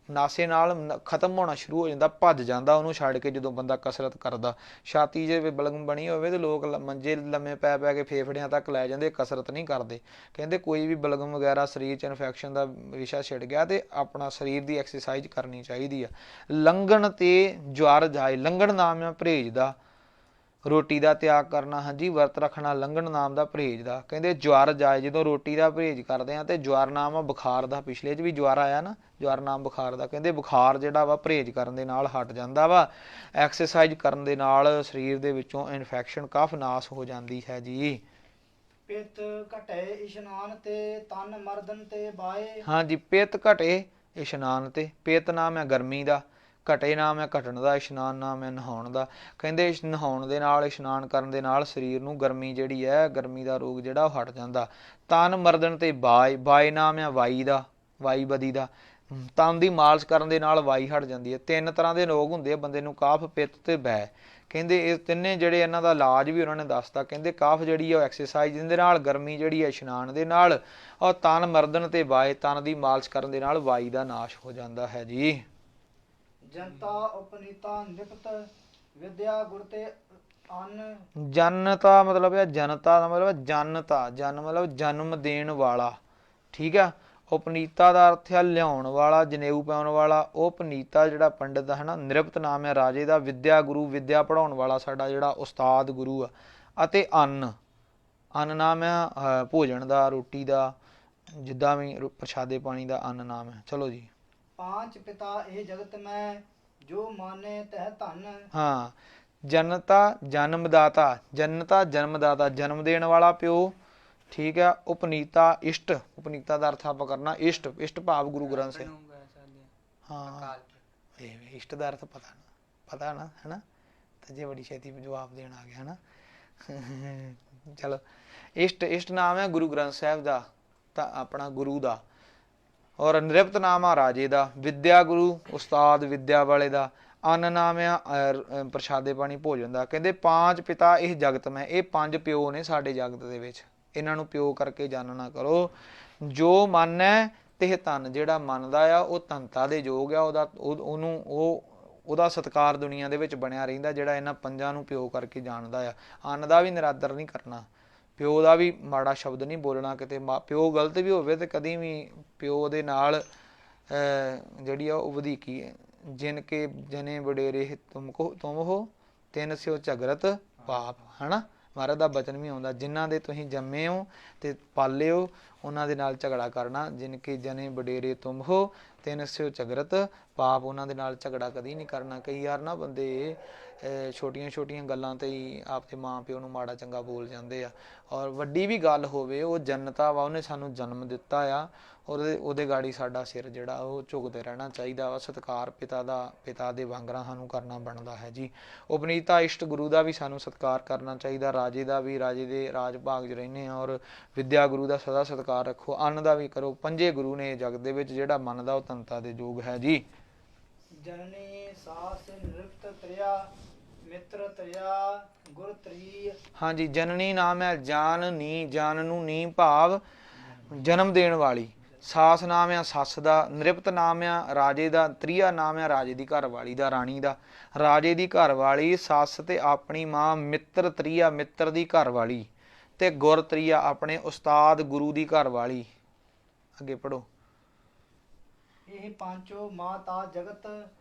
S1: ਨਾਸੇ ਨਾਲ ਖਤਮ ਹੋਣਾ ਸ਼ੁਰੂ ਹੋ ਜਾਂਦਾ, ਭੱਜ ਜਾਂਦਾ ਉਹਨੂੰ ਛੱਡ ਕੇ ਜਦੋਂ ਬੰਦਾ ਕਸਰਤ ਕਰਦਾ। ਛਾਤੀ ਜੇ ਬਲਗਮ ਬਣੀ ਹੋਵੇ ਤੇ ਲੋਕ ਮੰਜੇ ਲੰਮੇ ਪੈ ਕੇ ਫੇਫੜਿਆਂ ਤੱਕ ਲੈ ਜਾਂਦੇ, ਕਸਰਤ ਨਹੀਂ ਕਰਦੇ। ਕਹਿੰਦੇ ਕੋਈ ਵੀ ਬਲਗਮ ਵਗੈਰਾ ਸਰੀਰ 'ਚ ਇਨਫੈਕਸ਼ਨ ਦਾ ਵਿਸ਼ਾ ਛਿੜ ਗਿਆ ਤੇ ਆਪਣਾ ਸਰੀਰ ਦੀ ਐਕਸਰਸਾਈਜ਼ ਕਰਨੀ ਚਾਹੀਦੀ ਆ। ਲੰਘਣ ਤੇ ਜਵਾਰ ਜਾਏ, ਲੰਘਣ ਨਾਮ ਆ ਪਰਹੇਜ ਦਾ, ਰੋਟੀ ਦਾ ਤਿਆਗ ਕਰਨਾ, ਹਾਂਜੀ, ਵਰਤ ਰੱਖਣਾ, ਲੰਘਣ ਨਾਮ ਦਾ ਪਰਹੇਜ ਦਾ। ਕਹਿੰਦੇ ਜਵਾਰ ਜਾਏ, ਜਦੋਂ ਰੋਟੀ ਦਾ ਪਰਹੇਜ ਕਰਦੇ ਆ। ਤੇ ਜਵਾਰ ਨਾਮ ਆ ਬੁਖਾਰ ਦਾ, ਪਿਛਲੇ 'ਚ ਵੀ ਜਵਾਰ ਆਇਆ ਨਾ, ਜਵਾਰ ਨਾਮ ਬੁਖਾਰ ਦਾ। ਕਹਿੰਦੇ ਬੁਖਾਰ ਜਿਹੜਾ ਵਾ ਪਰਹੇਜ ਕਰਨ ਦੇ ਨਾਲ ਹਟ ਜਾਂਦਾ ਵਾ, ਐਕਸਰਸਾਈਜ਼ ਕਰਨ ਦੇ ਨਾਲ ਸਰੀਰ ਦੇ ਵਿੱਚੋਂ ਇਨਫੈਕਸ਼ਨ ਕਾਫ ਨਾਸ ਹੋ ਜਾਂਦੀ ਹੈ ਜੀ।
S2: ਪਿੱਤ ਘਟੇ ਇਸ਼ਨਾਨ ਤੇ, ਤਨ ਮਰਦਨ ਤੇ ਬਾਏ।
S1: ਹਾਂਜੀ, ਪਿੱਤ ਘਟੇ ਇਸ਼ਨਾਨ ਤੇ, ਪਿੱਤ ਨਾਮ ਹੈ ਗਰਮੀ ਦਾ, ਘਟੇ ਨਾਮ ਹੈ ਘਟਣ ਦਾ, ਇਸ਼ਨਾਨ ਨਾਮ ਹੈ ਨਹਾਉਣ ਦਾ। ਕਹਿੰਦੇ ਨਹਾਉਣ ਦੇ ਨਾਲ, ਇਸ਼ਨਾਨ ਕਰਨ ਦੇ ਨਾਲ ਸਰੀਰ ਨੂੰ ਗਰਮੀ ਜਿਹੜੀ ਹੈ, ਗਰਮੀ ਦਾ ਰੋਗ ਜਿਹੜਾ ਉਹ ਹਟ ਜਾਂਦਾ। ਤਨ ਮਰਦਨ ਤੇ ਬਾਏ, ਬਾਏ ਨਾਮ ਹੈ ਵਾਈ ਦਾ, ਵਾਈ ਬਦੀ ਦਾ। ਤਨ ਦੀ ਮਾਲਿਸ਼ ਕਰਨ ਦੇ ਨਾਲ ਵਾਈ ਹਟ ਜਾਂਦੀ ਹੈ। ਤਿੰਨ ਤਰ੍ਹਾਂ ਦੇ ਰੋਗ ਹੁੰਦੇ ਆ ਬੰਦੇ ਨੂੰ, ਕਾਫ, ਪਿੱਤ ਤੇ ਬੈ। ਕਹਿੰਦੇ ਇਹ ਤਿੰਨੇ ਜਿਹੜੇ ਇਹਨਾਂ ਦਾ ਇਲਾਜ ਵੀ ਉਹਨਾਂ ਨੇ ਦੱਸਤਾ। ਕਹਿੰਦੇ ਕਾਫ ਜਿਹੜੀ ਹੈ ਉਹ ਐਕਸਰਸਾਈਜ਼ ਦੇ ਨਾਲ, ਗਰਮੀ ਜਿਹੜੀ ਹੈ ਇਸ਼ਨਾਨ ਦੇ ਨਾਲ, ਔਰ ਤਨ ਮਰਦਨ ਤੇ ਬਾਏ, ਤਨ ਦੀ ਮਾਲਿਸ਼ ਕਰਨ ਦੇ ਨਾਲ ਵਾਈ ਦਾ ਨਾਸ਼ ਹੋ ਜਾਂਦਾ ਹੈ ਜੀ।
S2: ਜਨਤਾ ਉਪਨੀਤਾ ਨਿਪਤ ਵਿਦਿਆ ਗੁਰ ਤੇ ਅੰਨ।
S1: ਜਨਤਾ ਮਤਲਬ ਹੈ, ਜਨਤਾ ਦਾ ਮਤਲਬ ਜਨਤਾ, ਜਨ ਮਤਲਬ ਜਨਮ ਦੇਣ ਵਾਲਾ, ਠੀਕ ਆ। ਉਪਨੀਤਾ ਦਾ ਅਰਥ ਹੈ ਲਿਆਉਣ ਵਾਲਾ, ਜਨੇਊ ਪਾਉਣ ਵਾਲਾ। ਉਪਨੀਤਾ ਜਿਹੜਾ ਪੰਡਿਤ ਦਾ ਹੈ ਨਾ, ਨਿਰਪਤ ਨਾਮ ਹੈ ਰਾਜੇ ਦਾ। ਵਿਦਿਆ ਗੁਰੂ, ਵਿਦਿਆ ਪੜ੍ਹਾਉਣ ਵਾਲਾ ਸਾਡਾ ਜਿਹੜਾ ਉਸਤਾਦ ਗੁਰੂ ਆ। ਅਤੇ ਅੰਨ, ਅੰਨ ਨਾਮ ਹੈ ਭੋਜਨ ਦਾ, ਰੋਟੀ ਦਾ, ਜਿੱਦਾਂ ਵੀ ਪ੍ਰਸ਼ਾਦੇ ਪਾਣੀ ਦਾ ਅੰਨ ਨਾਮ ਹੈ। ਚਲੋ ਜੀ।
S2: ਪਾਂਚ ਪਿਤਾ ਇਹ ਜਗਤ ਮੈਂ, ਜੋ ਮਾਨੇ ਤਹਿ ਧਨ।
S1: ਹਾਂ, ਜਨਤਾ ਜਨਮਦਾਤਾ, ਜਨਤਾ ਜਨਮਦਾਤਾ, ਜਨਮ ਦੇਣ ਵਾਲਾ ਪਿਓ, ਠੀਕ ਆ। ਉਪਨੀਤਾ ਇਸ਼ਟ, ਉਪਨੀਤਾ ਦਾ ਅਰਥ ਆਪਾਂ ਕਰਨਾ ਇਸ਼ਟ, ਇਸ਼ਟ ਭਾਵ ਗੁਰੂ ਗ੍ਰੰਥ ਸਾਹਿਬ। ਹਾਂ, ਇਸ਼ਟ ਦਾ ਅਰਥ ਪਤਾ ਨਾ, ਹੈ ਨਾ। ਤਾਂ ਜੇ ਬੜੀ ਛੇਤੀ ਜਵਾਬ ਦੇਣ ਆ ਗਿਆ, ਹੈ ਨਾ। ਚਲੋ, ਇਸ਼ਟ ਨਾਮ ਹੈ ਗੁਰੂ ਗ੍ਰੰਥ ਸਾਹਿਬ ਦਾ, ਤਾਂ ਆਪਣਾ ਗੁਰੂ ਦਾ। ਔਰ ਨਿਰਪਤ ਨਾਮ ਆ ਰਾਜੇ ਦਾ। ਵਿਦਿਆ ਗੁਰੂ, ਉਸਤਾਦ ਵਿਦਿਆ ਵਾਲੇ ਦਾ। ਅੰਨ ਨਾਮ ਆ ਪ੍ਰਸ਼ਾਦੇ ਪਾਣੀ ਭੋਜਨ ਦਾ। ਕਹਿੰਦੇ ਪਾਂਚ ਪਿਤਾ ਇਹ ਜਗਤ ਮੈਂ, ਇਹ ਪੰਜ ਪਿਓ ਨੇ ਸਾਡੇ ਜਗਤ ਦੇ ਵਿੱਚ, ਇਹਨਾਂ ਨੂੰ ਪਿਓ ਕਰਕੇ ਜਾਣਨਾ ਕਰੋ। ਜੋ ਮਨ ਹੈ ਤੇ ਧਨ, ਜਿਹੜਾ ਮੰਨਦਾ ਆ ਉਹ ਧਨਤਾ ਦੇ ਯੋਗ ਆ, ਉਹਦਾ ਸਤਿਕਾਰ ਦੁਨੀਆ ਦੇ ਵਿੱਚ ਬਣਿਆ ਰਹਿੰਦਾ, ਜਿਹੜਾ ਇਹਨਾਂ ਪੰਜਾਂ ਨੂੰ ਪਿਓ ਕਰਕੇ ਜਾਣਦਾ ਆ। ਅੰਨ ਦਾ ਵੀ ਨਿਰਾਦਰ ਨਹੀਂ ਕਰਨਾ, ਪਿਓ ਦਾ ਵੀ ਮਾੜਾ ਸ਼ਬਦ ਨਹੀਂ ਬੋਲਣਾ। ਕਿਤੇ ਪਿਓ ਗਲਤ ਵੀ ਹੋਵੇ ਤੇ ਕਦੀ ਵੀ ਪਿਓ ਦੇ ਨਾਲ ਜਿਹੜੀ ਆ ਉਹ ਵਧੀਕੀ, ਜਿਨ ਕੇ ਜਨੇ ਵਡੇਰੇ ਤੁਮ ਹੋ ਤਿੰਨ ਸਿਓ ਝਗਰਤ ਪਾਪ, ਹੈ ਨਾ। ਮਹਾਰਾਜ ਦਾ ਬਚਨ ਵੀ ਆਉਂਦਾ, ਜਿਨ੍ਹਾਂ ਦੇ ਤੁਸੀਂ ਜੰਮੇ ਹੋ ਤੇ ਪਾਲੇ ਹੋ ਉਹਨਾਂ ਦੇ ਨਾਲ ਝਗੜਾ ਕਰਨਾ। ਜਿਨ ਕੇ ਜਨੇ ਵਡੇਰੇ ਤੁਮ ਹੋ ਤਿੰਨ ਸਿਓ ਝਗਰਤ ਪਾਪ, ਉਹਨਾਂ ਦੇ ਨਾਲ ਝਗੜਾ ਕਦੀ ਨਹੀਂ ਕਰਨਾ। ਕਈ ਯਾਰ ਨਾ ਬੰਦੇ ਛੋਟੀਆਂ ਛੋਟੀਆਂ ਗੱਲਾਂ ਤੇ ਹੀ ਆਪਦੇ ਮਾਂ ਪਿਓ ਨੂੰ ਮਾੜਾ ਚੰਗਾ ਬੋਲ ਜਾਂਦੇ ਆ। ਔਰ ਵੱਡੀ ਵੀ ਗੱਲ ਹੋਵੇ, ਉਹ ਜਨਤਾ ਵਾ, ਉਹਨੇ ਸਾਨੂੰ ਜਨਮ ਦਿੱਤਾ ਆ, ਉਹਦੇ ਗਾੜੀ ਸਾਡਾ ਸਿਰ ਜਿਹੜਾ ਉਹ ਝੁਕਦੇ ਰਹਿਣਾ ਚਾਹੀਦਾ ਵਾ। ਸਤਿਕਾਰ ਪਿਤਾ ਦੇ ਵਾਂਗਰਾਂ ਸਾਨੂੰ ਕਰਨਾ ਬਣਦਾ ਹੈ ਜੀ। ਉਪਨੀਤਾ ਇਸ਼ਟ ਗੁਰੂ ਦਾ ਵੀ ਸਾਨੂੰ ਸਤਿਕਾਰ ਕਰਨਾ ਚਾਹੀਦਾ, ਰਾਜੇ ਦਾ ਵੀ, ਰਾਜੇ ਦੇ ਰਾਜ ਭਾਗ 'ਚ ਰਹਿੰਦੇ ਹਾਂ। ਔਰ ਵਿਦਿਆ ਗੁਰੂ ਦਾ ਸਦਾ ਸਤਿਕਾਰ ਰੱਖੋ। ਅੰਨ ਦਾ ਵੀ ਕਰੋ। ਪੰਜੇ ਗੁਰੂ ਨੇ ਜਗਤ ਦੇ ਵਿੱਚ, ਜਿਹੜਾ ਮੰਨਦਾ ਉਹ ਧਨਤਾ ਦੇ ਯੋਗ ਹੈ ਜੀ।
S2: ਜਨਨੀ ਸਾਸ ਨਿਰਪਤ ਤ੍ਰਿਆ, ਮਿੱਤਰ ਤ੍ਰਿਆ, ਗੁਰ ਤ੍ਰੀ। ਹਾਂਜੀ,
S1: ਜਨਨੀ ਨਾਮ ਹੈ ਜਾਨ ਨੀ, ਜਾਨ ਨੂੰ ਨੀ ਭਾਵ ਜਨਮ ਦੇਣ ਵਾਲੀ। ਸਾਸ ਨਾਮ ਆ ਸੱਸ ਦਾ। ਨਿਰਪਤ ਨਾਮ ਆ ਰਾਜੇ ਦਾ। ਤ੍ਰਿਆ ਨਾਮ ਆ ਰਾਜੇ ਦੀ ਘਰ ਵਾਲੀ ਦਾ, ਰਾਣੀ ਦਾ। ਰਾਜੇ ਦੀ ਘਰ ਵਾਲੀ, ਸੱਸ ਤੇ ਆਪਣੀ ਮਾਂ। ਮਿੱਤਰ ਤ੍ਰਿਆ, ਮਿੱਤਰ ਦੀ ਘਰ ਵਾਲੀ। ਤੇ ਗੁਰ ਤ੍ਰਿਆ, ਆਪਣੇ ਉਸਤਾਦ ਗੁਰੂ ਦੀ ਘਰ ਵਾਲੀ। ਅੱਗੇ ਪੜੋ।
S2: ਇਹ ਪਾਂਚੋ ਮਾਤਾ ਜਗਤ,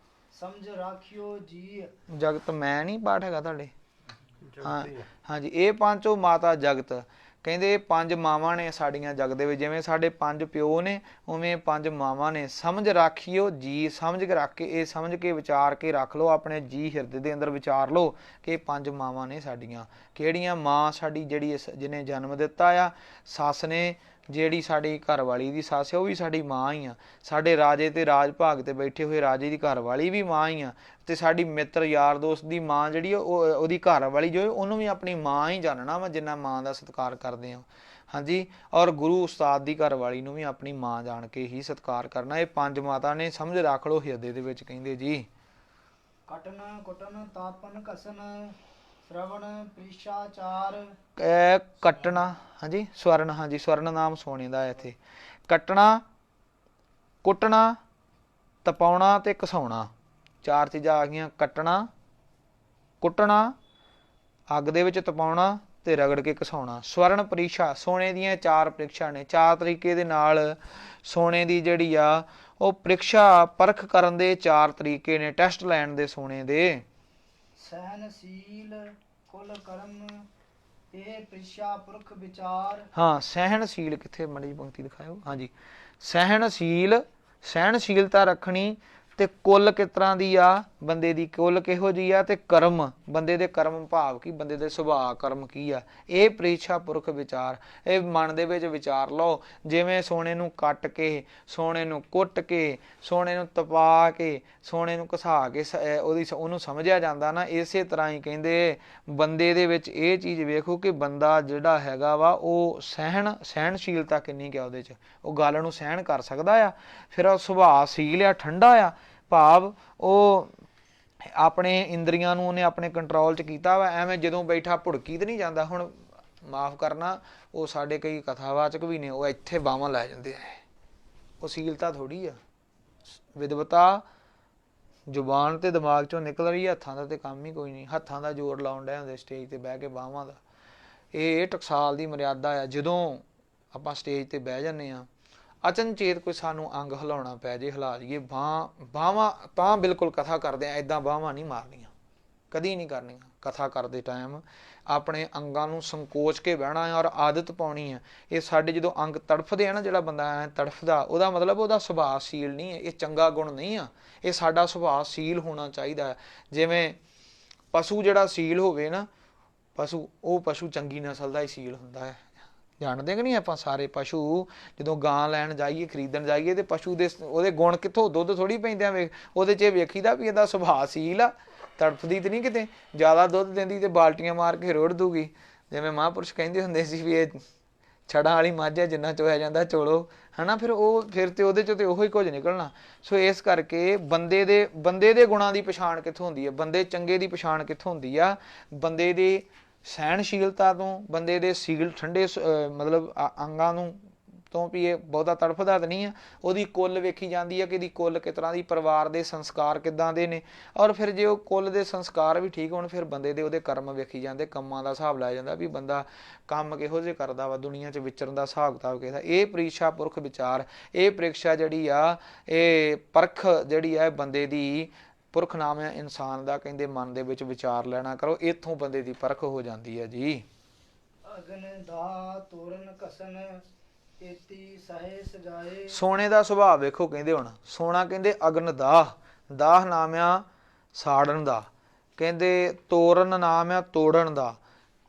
S2: ਸਮਝ ਰਾਖਿਓ ਜੀ। ਜਗਤ
S1: ਮੈਂ ਨਹੀਂ ਪਾਠ ਹੈਗਾ ਤੁਹਾਡੇ? ਹਾਂਜੀ, ਇਹ ਪਾਂਚੋ ਮਾਤਾ ਜਗਤ। ਕਹਿੰਦੇ 5 ਮਾਵਾਂ ਨੇ ਸਾਡੀਆਂ ਜਗ ਦੇ ਵਿੱਚ, ਜਿਵੇਂ ਸਾਡੇ 5 ਪਿਓ ਨੇ ਉਵੇਂ 5 ਮਾਵਾਂ ਨੇ। ਸਮਝ ਰਾਖਿਓ ਜੀ, ਸਮਝ ਕੇ ਰੱਖ ਕੇ, ਇਹ ਸਮਝ ਕੇ ਵਿਚਾਰ ਕੇ ਰੱਖ ਲਓ, ਆਪਣੇ ਜੀ ਹਿਰਦੇ ਦੇ ਅੰਦਰ ਵਿਚਾਰ ਲਓ ਕਿ 5 ਮਾਵਾਂ ਨੇ ਸਾਡੀਆਂ। ਕਿਹੜੀਆਂ? ਮਾਂ ਸਾਡੀ ਜਿਹੜੀ ਜਿਹਨੇ ਜਨਮ ਦਿੱਤਾ ਆ, ਸੱਸ ਨੇ ਜਿਹੜੀ ਸਾਡੀ ਘਰਵਾਲੀ ਦੀ ਸੱਸ ਹੈ ਉਹ ਵੀ ਸਾਡੀ ਮਾਂ ਹੀ ਆ, ਸਾਡੇ ਰਾਜੇ ਤੇ ਰਾਜ ਭਾਗ ਤੇ ਬੈਠੇ ਹੋਏ ਰਾਜੇ ਦੀ ਘਰਵਾਲੀ ਵੀ ਮਾਂ ਹੀ ਆ, ਤੇ ਸਾਡੀ ਮਿੱਤਰ ਯਾਰ ਦੋਸਤ ਦੀ ਮਾਂ ਜਿਹੜੀ ਉਹਦੀ ਘਰਵਾਲੀ ਜੋ ਉਹਨੂੰ ਵੀ ਆਪਣੀ ਮਾਂ ਹੀ ਜਾਣਨਾ ਵਾ, ਜਿੰਨਾ ਮਾਂ ਦਾ ਸਤਿਕਾਰ ਕਰਦੇ ਆ। ਹਾਂਜੀ, ਔਰ ਗੁਰੂ ਉਸਤਾਦ ਦੀ ਘਰਵਾਲੀ ਨੂੰ ਵੀ ਆਪਣੀ ਮਾਂ ਜਾਣ ਕੇ ਹੀ ਸਤਿਕਾਰ ਕਰਨਾ। ਇਹ 5 ਮਾਤਾ ਨੇ, ਸਮਝ ਰੱਖ ਲਓ ਹਿਰਦੇ ਦੇ ਵਿੱਚ। ਕਹਿੰਦੇ ਜੀ
S2: ਕਟਨ ਕੁਟਨ ਤਾਪਨ ਘਸਨ ਸ਼ਰਵਣ ਪ੍ਰੀਸ਼ਾਚਾਰ।
S1: ਕੱਟਣਾ, ਹਾਂਜੀ ਸਵਰਨ, ਹਾਂਜੀ ਸਵਰਨ ਨਾਮ ਸੋਨੇ ਦਾ ਇੱਥੇ। ਕੱਟਣਾ, ਕੁੱਟਣਾ, ਤਪਾਉਣਾ ਤੇ ਘਸਾਉਣਾ, 4 ਚੀਜ਼ਾਂ ਆ ਗਈਆਂ। ਕੱਟਣਾ, ਕੁੱਟਣਾ, ਅੱਗ ਦੇ ਵਿੱਚ ਤਪਾਉਣਾ ਤੇ ਰਗੜ ਕੇ ਘਸਾਉਣਾ। ਸਵਰਨ ਪ੍ਰੀਸ਼ਾ, ਸੋਨੇ ਦੀਆਂ 4 ਪ੍ਰੀਖਿਆ ਨੇ। 4 ਤਰੀਕੇ ਦੇ ਨਾਲ ਸੋਨੇ ਦੀ ਜਿਹੜੀ ਆ ਉਹ ਪ੍ਰੀਖਿਆ ਪਰਖ ਕਰਨ ਦੇ 4 ਤਰੀਕੇ ਨੇ, ਟੈਸਟ ਲੈਣ ਦੇ ਸੋਨੇ ਦੇ।
S2: ਸਹਿਨਸ਼ੀਲ ਕੁਲ ਕਰਮ ਇਹ ਪ੍ਰੀਸ਼ਾ ਪੁਰਖ ਵਿਚਾਰ।
S1: ਹਾਂ, ਸਹਿਨਸ਼ੀਲ ਕਿੱਥੇ ਮੜੀ ਪੰਕਤੀ ਦਿਖਾਇਓ। ਹਾਂਜੀ, ਸਹਿਨਸ਼ੀਲ, ਸਹਿਨਸ਼ੀਲਤਾ ਰੱਖਣੀ, ਤੇ ਕੁੱਲ ਕਿਸ ਤਰ੍ਹਾਂ ਦੀ ਆ, ਬੰਦੇ ਦੀ ਕੁੱਲ ਕਿਹੋ ਜਿਹੀ ਆ, ਤੇ ਕਰਮ, ਬੰਦੇ ਦੇ ਕਰਮ ਭਾਵ ਕੀ, ਬੰਦੇ ਦੇ ਸੁਭਾਅ ਕਰਮ ਕੀ ਆ, ਇਹ ਪ੍ਰੀਖਿਆ ਪੁਰਖ ਵਿਚਾਰ। ਇਹ ਮਨ ਦੇ ਵਿੱਚ ਵਿਚਾਰ ਲਓ। ਜਿਵੇਂ ਸੋਨੇ ਨੂੰ ਕੱਟ ਕੇ, ਸੋਨੇ ਨੂੰ ਕੁੱਟ ਕੇ, ਸੋਨੇ ਨੂੰ ਤਪਾ ਕੇ, ਸੋਨੇ ਨੂੰ ਘਸਾ ਕੇ ਉਹਨੂੰ ਸਮਝਿਆ ਜਾਂਦਾ ਨਾ, ਇਸੇ ਤਰ੍ਹਾਂ ਹੀ ਕਹਿੰਦੇ ਬੰਦੇ ਦੇ ਵਿੱਚ ਇਹ ਚੀਜ਼ ਵੇਖੋ ਕਿ ਬੰਦਾ ਜਿਹੜਾ ਹੈਗਾ ਵਾ ਉਹ ਸਹਿਣਸ਼ੀਲਤਾ ਕਿੰਨੀ ਕੁ ਆ ਉਹਦੇ 'ਚ, ਉਹ ਗੱਲ ਨੂੰ ਸਹਿਣ ਕਰ ਸਕਦਾ ਆ। ਫਿਰ ਉਹ ਸੁਭਾਅ ਸੀਲ ਆ, ਠੰਡਾ ਆ, ਭਾਵ ਉਹ ਆਪਣੇ ਇੰਦਰੀਆਂ ਨੂੰ ਉਹਨੇ ਆਪਣੇ ਕੰਟਰੋਲ 'ਚ ਕੀਤਾ ਵਾ। ਐਵੇਂ ਜਦੋਂ ਬੈਠਾ ਭੁੜਕੀ ਤੇ ਨਹੀਂ ਜਾਂਦਾ। ਹੁਣ ਮਾਫ ਕਰਨਾ, ਉਹ ਸਾਡੇ ਕਈ ਕਥਾਵਾਚਕ ਵੀ ਨੇ, ਉਹ ਇੱਥੇ ਬਾਹਾਂ ਲੈ ਜਾਂਦੇ ਆ, ਉਹ ਸੀਲਤਾ ਥੋੜ੍ਹੀ ਆ। ਵਿਦਵਤਾ ਜ਼ੁਬਾਨ ਤੇ ਦਿਮਾਗ 'ਚੋਂ ਨਿਕਲ ਰਹੀ ਹੈ, ਹੱਥਾਂ ਦਾ ਤੇ ਕੰਮ ਹੀ ਕੋਈ ਨਹੀਂ। ਹੱਥਾਂ ਦਾ ਜ਼ੋਰ ਲਾਉਣ ਡਿਆ ਹੁੰਦੇ ਸਟੇਜ ਤੇ ਬਹਿ ਕੇ, ਬਾਹਾਂ ਦਾ। ਇਹ ਟਕਸਾਲ ਦੀ ਮਰਿਆਦਾ ਆ। ਜਦੋਂ ਆਪਾਂ ਸਟੇਜ ਤੇ ਬਹਿ ਜਾਂਦੇ ਹਾਂ, ਅਚਨਚੇਤ ਕੋਈ ਸਾਨੂੰ ਅੰਗ ਹਿਲਾਉਣਾ ਪੈ ਜੇ, ਹਿਲਾ ਲਈਏ ਬਾਹਾਂ, ਤਾਂ ਬਿਲਕੁਲ ਕਥਾ ਕਰਦੇ ਆ ਇੱਦਾਂ ਬਾਹਾਂ ਨਹੀਂ ਮਾਰਨੀਆਂ, ਕਦੀ ਨਹੀਂ ਕਰਨੀਆਂ। ਕਥਾ ਕਰਦੇ ਟਾਈਮ ਆਪਣੇ ਅੰਗਾਂ ਨੂੰ ਸੰਕੋਚ ਕੇ ਬਹਿਣਾ ਹੈ ਔਰ ਆਦਤ ਪਾਉਣੀ ਹੈ। ਇਹ ਸਾਡੇ ਜਦੋਂ ਅੰਗ ਤੜਫਦੇ ਆ ਨਾ, ਜਿਹੜਾ ਬੰਦਾ ਐ ਤੜਫਦਾ, ਉਹਦਾ ਮਤਲਬ ਉਹਦਾ ਸੁਭਾਅ ਸੀਲ ਨਹੀਂ ਹੈ, ਇਹ ਚੰਗਾ ਗੁਣ ਨਹੀਂ ਆ। ਇਹ ਸਾਡਾ ਸੁਭਾਅ ਸੀਲ ਹੋਣਾ ਚਾਹੀਦਾ ਹੈ। ਜਿਵੇਂ ਪਸ਼ੂ ਜਿਹੜਾ ਸੀਲ ਹੋਵੇ ਨਾ, ਉਹ ਪਸ਼ੂ ਚੰਗੀ ਨਸਲ ਦਾ ਹੀ ਸੀਲ ਹੁੰਦਾ ਹੈ। ਜਾਣਦੇ ਕਿ ਨਹੀਂ ਆਪਾਂ ਸਾਰੇ? ਪਸ਼ੂ ਜਦੋਂ ਗਾਂ ਲੈਣ ਜਾਈਏ, ਖਰੀਦਣ ਜਾਈਏ, ਤੇ ਪਸ਼ੂ ਦੇ ਉਹਦੇ ਗੁਣ ਕਿੱਥੋਂ, ਦੁੱਧ ਥੋੜ੍ਹੀ ਪੈਂਦੇ ਆ, ਉਹਦੇ 'ਚ ਵੇਖੀਦਾ ਵੀ ਇਹਦਾ ਸੁਭਾਅ ਸੀਲ ਆ, ਤੜਫਦੀ ਤੇ ਨਹੀਂ ਕਿਤੇ। ਜ਼ਿਆਦਾ ਦੁੱਧ ਦਿੰਦੀ ਤੇ ਬਾਲਟੀਆਂ ਮਾਰ ਕੇ ਰੋੜ ਦੂਗੀ। ਜਿਵੇਂ ਮਹਾਂਪੁਰਸ਼ ਕਹਿੰਦੇ ਹੁੰਦੇ ਸੀ ਵੀ ਇਹ ਛੜਾਂ ਵਾਲੀ ਮੱਝ ਹੈ, ਜਿੰਨਾ ਚੋਇਆ ਜਾਂਦਾ ਚੋਲੋ, ਹੈ ਨਾ। ਫਿਰ ਤੇ ਉਹਦੇ 'ਚੋਂ ਤੇ ਉਹੀ ਕੁਝ ਨਿਕਲਣਾ। ਸੋ ਇਸ ਕਰਕੇ ਬੰਦੇ ਦੇ ਗੁਣਾਂ ਦੀ ਪਛਾਣ ਕਿੱਥੋਂ ਹੁੰਦੀ ਹੈ, ਬੰਦੇ ਚੰਗੇ ਦੀ ਪਛਾਣ ਕਿੱਥੋਂ ਹੁੰਦੀ ਆ? ਬੰਦੇ ਦੀ ਸਹਿਣਸ਼ੀਲਤਾ ਤੋਂ, ਬੰਦੇ ਦੇ ਸੀਲ ਠੰਡੇ ਮਤਲਬ ਅੰਗਾਂ ਨੂੰ ਤੋਂ, ਵੀ ਇਹ ਬਹੁਤਾ ਤੜਫਦਾ ਤਾਂ ਨਹੀਂ ਆ। ਉਹਦੀ ਕੁੱਲ ਵੇਖੀ ਜਾਂਦੀ ਹੈ ਕਿ ਇਹਦੀ ਕੁੱਲ ਕਿਸ ਤਰ੍ਹਾਂ ਦੀ, ਪਰਿਵਾਰ ਦੇ ਸੰਸਕਾਰ ਕਿੱਦਾਂ ਦੇ ਨੇ। ਔਰ ਫਿਰ ਜੇ ਉਹ ਕੁੱਲ ਦੇ ਸੰਸਕਾਰ ਵੀ ਠੀਕ ਹੋਣ, ਫਿਰ ਬੰਦੇ ਦੇ ਉਹਦੇ ਕਰਮ ਵੇਖੀ ਜਾਂਦੇ, ਕੰਮਾਂ ਦਾ ਹਿਸਾਬ ਲਾਇਆ ਜਾਂਦਾ ਵੀ ਬੰਦਾ ਕੰਮ ਕਿਹੋ ਜਿਹੇ ਕਰਦਾ ਵਾ, ਦੁਨੀਆ 'ਚ ਵਿਚਰਨ ਦਾ ਹਿਸਾਬ ਕਿਤਾਬ ਕਿਹਦਾ। ਇਹ ਪ੍ਰੀਖਿਆ ਪੁਰਖ ਵਿਚਾਰ, ਇਹ ਪ੍ਰੀਖਿਆ ਜਿਹੜੀ ਆ, ਇਹ ਪਰਖ ਜਿਹੜੀ ਆ ਬੰਦੇ ਦੀ, ਪੁਰਖ ਨਾਮ ਹੈ ਇਨਸਾਨ ਦਾ, ਕਹਿੰਦੇ ਮਨ ਦੇ ਵਿੱਚ ਵਿਚਾਰ ਲੈਣਾ ਕਰੋ, ਇੱਥੋਂ ਬੰਦੇ ਦੀ ਪਰਖ ਹੋ ਜਾਂਦੀ ਹੈ ਜੀ।
S2: ਅਗਨ ਦਾ ਤੋਰਨ ਕਸਨ ਏਤੀ ਸਹੇ ਸਜਾਏ।
S1: ਸੋਨੇ ਦਾ ਸੁਭਾਅ ਵੇਖੋ। ਕਹਿੰਦੇ ਹੁਣ ਸੋਨਾ, ਕਹਿੰਦੇ ਅਗਨ ਦਾਹ ਨਾਮ ਆ ਸਾੜਨ ਦਾ, ਕਹਿੰਦੇ ਤੋਰਨ ਨਾਮ ਆ ਤੋੜਨ ਦਾ,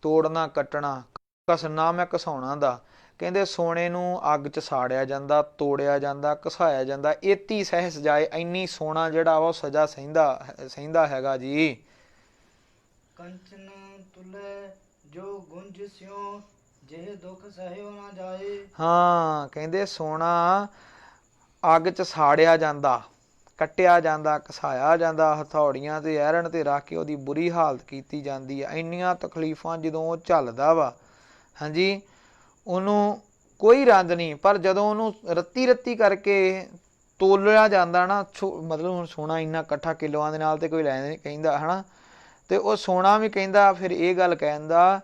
S1: ਤੋੜਨਾ ਕੱਟਣਾ। ਘਸਨ ਨਾਮ ਹੈ ਘਸਾਉਣਾ ਦਾ। ਕਹਿੰਦੇ ਸੋਨੇ ਨੂੰ ਅੱਗ 'ਚ ਸਾੜਿਆ ਜਾਂਦਾ, ਤੋੜਿਆ ਜਾਂਦਾ, ਘਸਾਇਆ ਜਾਂਦਾ। ਏਤੀ ਸਹਿ ਸਜਾਏ, ਇੰਨੀ ਸੋਨਾ ਜਿਹੜਾ ਵਾ ਉਹ ਸਜ਼ਾ ਸਹਿੰਦਾ ਹੈਗਾ ਜੀ।
S2: ਕੰਚਨ ਤੁਲੇ ਜੋ ਗੁੰਜ ਸਿਓ ਜਿਹੇ ਦੁੱਖ ਸਹਿਓ ਨਾ ਜਾਏ।
S1: ਹਾਂ, ਕਹਿੰਦੇ ਸੋਨਾ ਅੱਗ 'ਚ ਸਾੜਿਆ ਜਾਂਦਾ, ਕੱਟਿਆ ਜਾਂਦਾ, ਘਸਾਇਆ ਜਾਂਦਾ, ਹਥੌੜੀਆਂ ਤੇ ਐਰਣ ਤੇ ਰੱਖ ਕੇ ਉਹਦੀ ਬੁਰੀ ਹਾਲਤ ਕੀਤੀ ਜਾਂਦੀ ਹੈ। ਇੰਨੀਆਂ ਤਕਲੀਫਾਂ ਜਦੋਂ ਉਹ ਝੱਲਦਾ ਵਾ, ਹਾਂਜੀ, ਉਹਨੂੰ ਕੋਈ ਰੰਜ ਨਹੀਂ। ਪਰ ਜਦੋਂ ਉਹਨੂੰ ਰੱਤੀ ਕਰਕੇ ਤੋਲਿਆ ਜਾਂਦਾ ਨਾ, ਮਤਲਬ ਹੁਣ ਸੋਨਾ ਇੰਨਾ ਇਕੱਠਾ ਕਿਲੋਆਂ ਦੇ ਨਾਲ ਤੇ ਕੋਈ ਲੈ ਨਹੀਂ ਕਹਿੰਦਾ, ਹੈ ਨਾ। ਤੇ ਉਹ ਸੋਨਾ ਵੀ ਕਹਿੰਦਾ, ਫਿਰ ਇਹ ਗੱਲ ਕਹਿੰਦਾ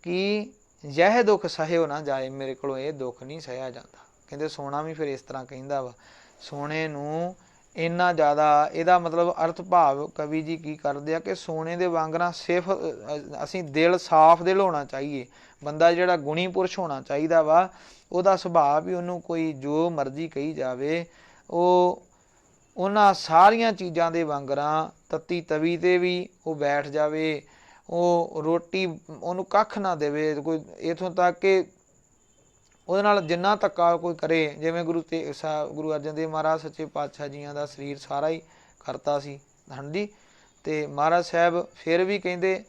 S1: ਕਿ ਯਹ ਦੁੱਖ ਸਹਿਓ ਨਾ ਜਾਏ, ਮੇਰੇ ਕੋਲੋਂ ਇਹ ਦੁੱਖ ਨਹੀਂ ਸਹਿਆ ਜਾਂਦਾ। ਕਹਿੰਦੇ ਸੋਨਾ ਵੀ ਫਿਰ ਇਸ ਤਰ੍ਹਾਂ ਕਹਿੰਦਾ ਵਾ, ਸੋਨੇ ਨੂੰ ਇੰਨਾ ਜ਼ਿਆਦਾ ਇਹਦਾ ਮਤਲਬ ਅਰਥ ਭਾਵ ਕਵੀ ਜੀ ਕੀ ਕਰਦੇ ਆ ਕਿ ਸੋਨੇ ਦੇ ਵਾਂਗਣਾ ਸਿਰਫ ਅਸੀਂ ਦਿਲ ਸਾਫ਼ ਦਿਲ ਹੋਣਾ ਚਾਹੀਏ। ਬੰਦਾ ਜਿਹੜਾ ਗੁਣੀ ਪੁਰਸ਼ ਹੋਣਾ ਚਾਹੀਦਾ ਵਾ, ਉਹਦਾ ਸੁਭਾਅ ਵੀ ਉਹਨੂੰ ਕੋਈ ਜੋ ਮਰਜ਼ੀ ਕਹੀ ਜਾਵੇ, ਉਹ ਉਹਨਾਂ ਸਾਰੀਆਂ ਚੀਜ਼ਾਂ ਦੇ ਵਾਂਗਰਾਂ ਤੱਤੀ ਤਵੀ 'ਤੇ ਵੀ ਉਹ ਬੈਠ ਜਾਵੇ, ਉਹ ਰੋਟੀ ਉਹਨੂੰ ਕੱਖ ਨਾ ਦੇਵੇ ਕੋਈ, ਇੱਥੋਂ ਤੱਕ ਕਿ ਉਹਦੇ ਨਾਲ ਜਿੰਨਾ ਧੱਕਾ ਕੋਈ ਕਰੇ, ਜਿਵੇਂ ਗੁਰੂ ਅਰਜਨ ਦੇਵ ਮਹਾਰਾਜ ਸੱਚੇ ਪਾਤਸ਼ਾਹ ਜੀਆਂ ਦਾ ਸਰੀਰ ਸਾਰਾ ਹੀ ਕਰਤਾ ਸੀ, ਹਾਂਜੀ। ਅਤੇ ਮਹਾਰਾਜ ਸਾਹਿਬ ਫਿਰ ਵੀ ਕਹਿੰਦੇ,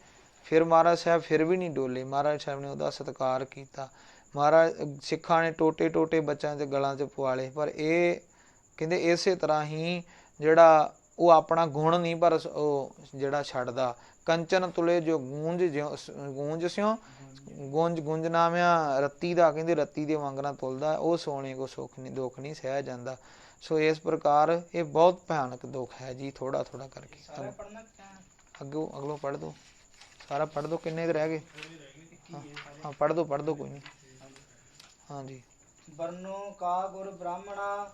S1: ਫਿਰ ਮਹਾਰਾਜ ਸਾਹਿਬ ਫਿਰ ਵੀ ਨਹੀਂ ਡੋਲੇ, ਮਹਾਰਾਜ ਸਾਹਿਬ ਨੇ ਉਹਦਾ ਸਤਿਕਾਰ ਕੀਤਾ। ਮਹਾਰਾਜ ਸਿੱਖਾਂ ਨੇ ਟੋਟੇ ਟੋਟੇ ਬੱਚਿਆਂ 'ਚ ਗਲਾਂ 'ਚ ਪਵਾਲੇ, ਪਰ ਇਹ ਕਹਿੰਦੇ ਇਸੇ ਤਰ੍ਹਾਂ ਹੀ ਜਿਹੜਾ ਉਹ ਆਪਣਾ ਗੁਣ ਨਹੀਂ ਪਰ ਉਹ ਜਿਹੜਾ ਛੱਡਦਾ। ਕੰਚਨ ਤੁਲੇ ਜੋ ਗੂੰਜ ਸਿਓ ਗੁੰਜ ਨਾਮਿਆ ਰੱਤੀ ਦਾ, ਕਹਿੰਦੇ ਰੱਤੀ ਦੇ ਵਾਂਗਣਾ ਤੁਲਦਾ, ਉਹ ਸੋਨੇ ਕੋ ਸੁੱਖ ਨਹੀਂ ਦੁੱਖ ਨਹੀਂ ਸਹਿ ਜਾਂਦਾ। ਸੋ ਇਸ ਪ੍ਰਕਾਰ ਇਹ ਬਹੁਤ ਭਿਆਨਕ ਦੁੱਖ ਹੈ ਜੀ। ਥੋੜਾ ਥੋੜਾ ਕਰਕੇ ਅਗਲੋਂ ਪੜ੍ਹ ਦੋ, ਸਾਰਾ ਪੜ੍ਹ ਦੋ। ਕਿੰਨੇ ਕੁ ਰਹਿ ਗਏ? ਹਾਂ ਪੜ੍ਹ ਦੋ ਕੋਈ ਨਹੀਂ। ਹਾਂਜੀ।
S2: ਵਰਨੋ ਕਾ ਗੁਰ ਬ੍ਰਾਹਮਣਾ,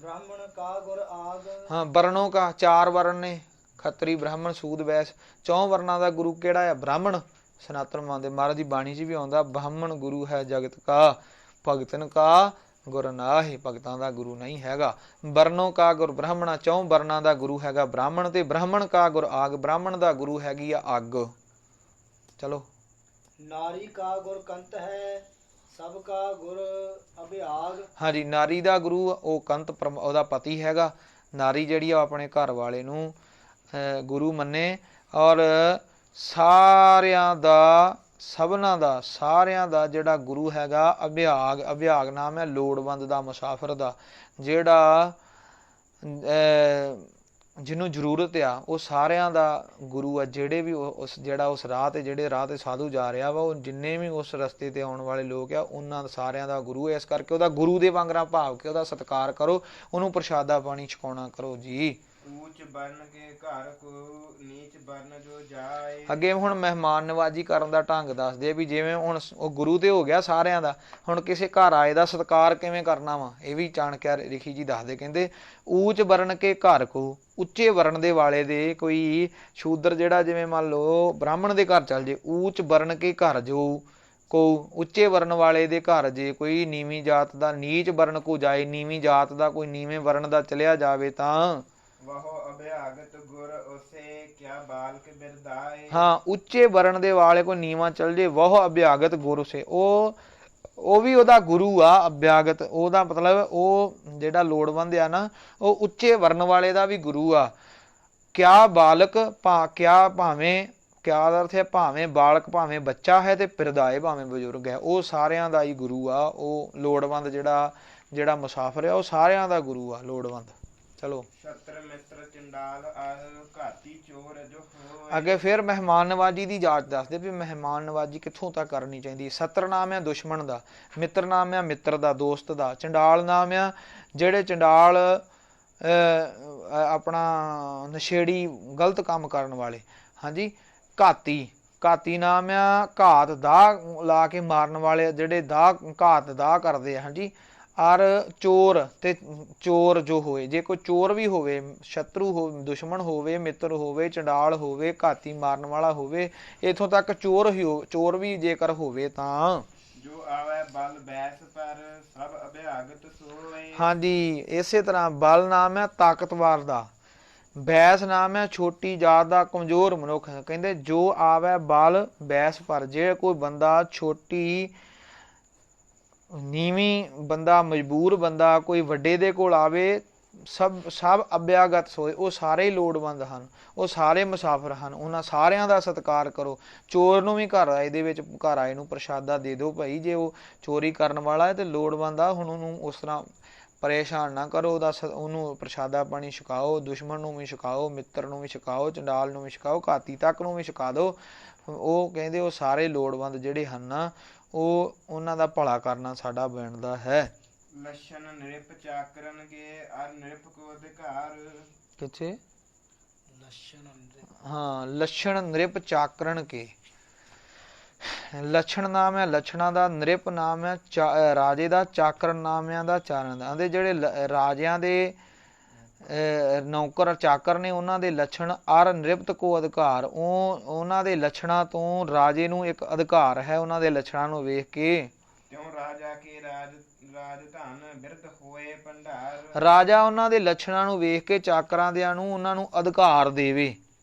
S2: ਬ੍ਰਾਹਮਣ ਕਾ ਗੁਰ ਆਗ।
S1: ਹਾਂ, ਵਰਨੋਂ ਕਾ, ਚਾਰ ਵਰਨ ਨੇ, ਖੱਤਰੀ ਬ੍ਰਾਹਮਣ ਸੂਦ ਵੈਸ। 4 ਵਰਨਾਂ ਦਾ ਗੁਰੂ ਕਿਹੜਾ ਆ? ਬ੍ਰਾਹਮਣ। ਸਨਾਤਨ ਮੰਨਦੇ, ਮਹਾਰਾਜ ਦੀ ਬਾਣੀ 'ਚ ਵੀ ਆਉਂਦਾ, ਬ੍ਰਾਹਮਣ ਗੁਰੂ ਹੈ ਜਗਤ ਕਾ, ਭਗਤਨ ਕਾ ਗੁਰ ਨਾਹੀ, ਭਗਤਾਂ ਦਾ ਗੁਰੂ ਨਹੀਂ ਹੈਗਾ। ਵਰਨੋਂ ਕਾ ਗੁਰ ਬ੍ਰਾਹਮਣਾ, 4 ਵਰਨਾਂ ਦਾ ਗੁਰੂ ਹੈਗਾ ਬ੍ਰਾਹਮਣ, ਤੇ ਬ੍ਰਾਹਮਣ ਕਾ ਗੁਰ ਆਗ, ਬ੍ਰਾਹਮਣ ਦਾ ਗੁਰੂ ਹੈਗੀ ਆ ਅੱਗ। ਚਲੋ।
S2: ਨਾਰੀ ਕਾ ਗੁਰ ਕੰਤ ਹੈ, ਸਭ ਕਾ ਗੁਰ ਅਭਿਆਗ। ਹਾਂਜੀ,
S1: ਨਾਰੀ ਦਾ ਗੁਰੂ ਉਹ ਕੰਤ ਉਹਦਾ ਪਤੀ ਹੈਗਾ। ਨਾਰੀ ਜਿਹੜੀ ਆ ਆਪਣੇ ਘਰ ਵਾਲੇ ਨੂੰ ਗੁਰੂ ਮੰਨੇ, ਔਰ ਸਾਰਿਆਂ ਦਾ ਸਾਰਿਆਂ ਦਾ ਜਿਹੜਾ ਗੁਰੂ ਹੈਗਾ ਅਭਿਆਗ। ਅਭਿਆਗ ਨਾਮ ਹੈ ਲੋੜਵੰਦ ਦਾ, ਮੁਸਾਫਰ ਦਾ, ਜਿਹੜਾ ਜਿਹਨੂੰ ਜ਼ਰੂਰਤ ਆ, ਉਹ ਸਾਰਿਆਂ ਦਾ ਗੁਰੂ ਆ। ਜਿਹੜੇ ਵੀ ਉਸ ਰਾਹ 'ਤੇ, ਜਿਹੜੇ ਰਾਹ 'ਤੇ ਸਾਧੂ ਜਾ ਰਿਹਾ ਵਾ, ਉਹ ਜਿੰਨੇ ਵੀ ਉਸ ਰਸਤੇ 'ਤੇ ਆਉਣ ਵਾਲੇ ਲੋਕ ਆ, ਉਹਨਾਂ ਸਾਰਿਆਂ ਦਾ ਗੁਰੂ ਹੈ। ਇਸ ਕਰਕੇ ਉਹਦਾ ਗੁਰੂ ਦੇ ਵਾਂਗਰਾ ਭਾਵ ਕੇ ਉਹਦਾ ਸਤਿਕਾਰ ਕਰੋ, ਉਹਨੂੰ ਪ੍ਰਸ਼ਾਦਾ ਪਾਣੀ ਛਕਾਉਣਾ ਕਰੋ ਜੀ।
S3: ਊਚ ਬਰਨ ਕੇ ਘਰ ਕੋ ਨੀਚ ਬਰਨ ਜੋ ਜਾਏ।
S1: ਅੱਗੇ ਹੁਣ ਮਹਿਮਾਨ ਨਵਾਜੀ ਕਰਨ ਦਾ ਢੰਗ ਦੱਸਦੇ ਵੀ ਜਿਵੇਂ ਹੁਣ ਉਹ ਗੁਰੂ ਤੇ ਹੋ ਗਿਆ ਸਾਰਿਆਂ ਦਾ, ਹੁਣ ਕਿਸੇ ਘਰ ਆਏ ਦਾ ਸਤਿਕਾਰ ਕਿਵੇਂ ਕਰਨਾ ਵਾ, ਇਹ ਵੀ ਚਾਣਕਿਆ ਰਿਖੀ ਜੀ ਦੱਸਦੇ। ਕਹਿੰਦੇ ਊਚ ਬਰਨ ਕੇ ਘਰ ਕੋ, ਉੱਚੇ ਵਰਨ ਦੇ ਵਾਲੇ ਦੇ, ਕੋਈ ਸ਼ੂਦਰ ਜਿਹੜਾ ਜਿਵੇਂ ਮੰਨ ਲਓ ਬ੍ਰਾਹਮਣ ਦੇ ਘਰ ਚੱਲ ਜੇ, ਊਚ ਬਰਨ ਕੇ ਘਰ ਜੋ ਕੋ, ਉੱਚੇ ਵਰਨ ਵਾਲੇ ਦੇ ਘਰ ਜੇ ਕੋਈ ਨੀਵੀਂ ਜਾਤ ਦਾ, ਨੀਚ ਵਰਨ ਕੋ ਜਾਏ, ਨੀਵੀਂ ਜਾਤ ਦਾ ਕੋਈ ਨੀਵੇਂ ਵਰਨ ਦਾ ਚਲਿਆ ਜਾਵੇ ਤਾਂ ਹਾਂ, ਉੱਚੇ ਵਰਨ ਦੇ ਵਾਲੇ ਕੋਈ ਨੀਵਾਂ ਚੱਲ ਜੇ, ਵਹੁ ਅਭਿਆਗਤ ਗੁਰ ਸੇ, ਉਹ ਵੀ ਉਹਦਾ ਗੁਰੂ ਆ। ਅਭਿਆਗਤ ਉਹਦਾ ਮਤਲਬ ਉਹ ਜਿਹੜਾ ਲੋੜਵੰਦ ਆ ਨਾ, ਉਹ ਉੱਚੇ ਵਰਨ ਵਾਲੇ ਦਾ ਵੀ ਗੁਰੂ ਆ। ਕਿਆ ਬਾਲਕ ਕਿਆ ਭਾਵੇਂ, ਕਿਆ ਦਾ ਅਰਥ ਹੈ ਭਾਵੇਂ ਬਾਲਕ, ਭਾਵੇਂ ਬੱਚਾ ਹੈ, ਤੇ ਪਿਰਦਾਏ ਭਾਵੇਂ ਬਜ਼ੁਰਗ ਹੈ, ਉਹ ਸਾਰਿਆਂ ਦਾ ਹੀ ਗੁਰੂ ਆ। ਉਹ ਲੋੜਵੰਦ ਜਿਹੜਾ ਮੁਸਾਫਰ ਆ, ਉਹ ਸਾਰਿਆਂ ਦਾ ਗੁਰੂ ਆ, ਲੋੜਵੰਦ। ਚਲੋ ਅੱਗੇ ਫਿਰ ਮਹਿਮਾਨ ਨਵਾਜੀ ਦੀ ਜਾਚ ਦੱਸਦੇ ਵੀ ਮਹਿਮਾਨ ਨਵਾਜੀ ਕਿੱਥੋਂ ਤੱਕ ਕਰਨੀ ਚਾਹੀਦੀ। ਸਤਰ ਨਾਮ ਆ ਦੁਸ਼ਮਣ ਦਾ, ਮਿੱਤਰ ਨਾਮ ਆ ਮਿੱਤਰ ਦਾ, ਦੋਸਤ ਦਾ। ਚੰਡਾਲ ਨਾਮ ਆ ਜਿਹੜੇ ਚੰਡਾਲ ਆਪਣਾ ਨਸ਼ੇੜੀ ਗਲਤ ਕੰਮ ਕਰਨ ਵਾਲੇ, ਹਾਂਜੀ। ਘਾਤੀ ਨਾਮ ਆ ਘਾਤ ਦਾਅ ਲਾ ਕੇ ਮਾਰਨ ਵਾਲੇ, ਜਿਹੜੇ ਘਾਤ ਦਾਅ ਕਰਦੇ ਆ, ਹਾਂਜੀ। ਔਰ ਚੋਰ ਜੋ ਹੋਏ, ਜੇ ਕੋਈ ਚੋਰ ਵੀ ਹੋਵੇ, ਸ਼ਤਰੂ ਦੁਸ਼ਮਣ ਹੋਵੇ, ਮਿੱਤਰ ਹੋਵੇ, ਚੰਡਾਲ ਹੋਵੇ, ਘਾਤੀ ਮਾਰਨ ਵਾਲਾ ਹੋਵੇ, ਇੱਥੋਂ ਤੱਕ ਚੋਰ ਵੀ ਜੇਕਰ ਹੋਵੇ ਤਾਂ
S3: ਜੋ ਆਵੇ ਬਲ ਬੈਸ ਪਰ ਸਭ ਅਭਿਆਗਤ ਸੋਏ।
S1: ਹਾਂਜੀ, ਇਸੇ ਤਰ੍ਹਾਂ ਬਲ ਨਾਮ ਹੈ ਤਾਕਤਵਰ ਦਾ, ਬੈਸ ਨਾਮ ਹੈ ਛੋਟੀ ਜਾਤ ਦਾ, ਕਮਜ਼ੋਰ ਮਨੁੱਖ। ਕਹਿੰਦੇ ਜੋ ਆਵੇ ਬਲ ਬੈਸ ਪਰ, ਜੇ ਕੋਈ ਬੰਦਾ ਛੋਟੀ ਨੀਵੀਂ ਬੰਦਾ, ਮਜਬੂਰ ਬੰਦਾ ਕੋਈ ਵੱਡੇ ਦੇ ਕੋਲ ਆਵੇ, ਸਭ ਅਭਿਆਗਤ ਸੋਏ, ਉਹ ਸਾਰੇ ਲੋੜਵੰਦ ਹਨ, ਉਹ ਸਾਰੇ ਮੁਸਾਫਰ ਹਨ, ਉਹਨਾਂ ਸਾਰਿਆਂ ਦਾ ਸਤਿਕਾਰ ਕਰੋ। ਚੋਰ ਨੂੰ ਵੀ ਘਰ ਆਏ ਨੂੰ ਪ੍ਰਸ਼ਾਦਾ ਦੇ ਦਿਓ ਭਾਈ, ਜੇ ਉਹ ਚੋਰੀ ਕਰਨ ਵਾਲਾ ਹੈ ਤੇ ਲੋੜਵੰਦ ਆ, ਹੁਣ ਉਹਨੂੰ ਉਸ ਤਰ੍ਹਾਂ ਪਰੇਸ਼ਾਨ ਨਾ ਕਰੋ, ਉਹਨੂੰ ਪ੍ਰਸ਼ਾਦਾ ਪਾਣੀ ਛਕਾਓ। ਦੁਸ਼ਮਣ ਨੂੰ ਵੀ ਛਕਾਓ, ਮਿੱਤਰ ਨੂੰ ਵੀ ਛਕਾਓ, ਚੰਡਾਲ ਨੂੰ ਵੀ ਛਕਾਓ, ਘਾਤੀ ਤੱਕ ਨੂੰ ਵੀ ਛਕਾ ਦਿਓ। ਉਹ ਕਹਿੰਦੇ ਉਹ ਸਾਰੇ ਲੋੜਵੰਦ ਜਿਹੜੇ ਹਨ ਨਾ, ਉਹਨਾਂ ਦਾ ਭਲਾ ਕਰਨਾ ਸਾਡਾ ਬਣਦਾ ਹੈ।
S3: ਲੱਛਣ ਨਿਰਪ ਚਾਕਰਨ ਕੇ ਅਰ ਨਿਰਪ ਕੋ ਅਧਿਕਾਰ।
S1: ਕਿੱਥੇ? ਹਾਂ, ਲੱਛਣ ਨਿਰਪ ਚਾਕਰਨ ਕੇ। ਲੱਛਣ ਨਾਮ ਹੈ ਲੱਛਣਾਂ ਦਾ, ਨਿਰਪ ਨਾਮ ਹੈ ਰਾਜੇ ਦਾ, ਚਾਕਰਨ ਨਾਮਿਆਂ ਦਾ ਚਾਰਨ ਦਾ। ਜਿਹੜੇ ਰਾਜਿਆਂ ਦੇ ਨੌਕਰ ਚਾਕਰ ਨੇ ਉਹਨਾਂ ਦੇ ਲੱਛਣ ਅਰ ਨਿਰਪਤ ਕੋ ਅਧਿਕਾਰ, ਉਹਨਾਂ ਦੇ ਲੱਛਣਾਂ ਤੋਂ ਰਾਜੇ ਨੂੰ ਇੱਕ ਅਧਿਕਾਰ ਹੈ ਉਹਨਾਂ ਦੇ ਲੱਛਣਾਂ ਨੂੰ ਵੇਖ ਕੇ।
S3: ਤਿਉ ਰਾਜਾ ਕੇ ਰਾਜਧਾਨ ਬਿਰਧ ਹੋਏ ਭੰਡਾਰ।
S1: ਰਾਜਾ ਉਹਨਾਂ ਦੇ ਲੱਛਣਾਂ ਨੂੰ ਵੇਖ ਕੇ ਚਾਕਰਾਂ ਦਿਆਂ ਨੂੰ ਉਹਨਾਂ ਨੂੰ ਅਧਿਕਾਰ ਦੇਵੇ।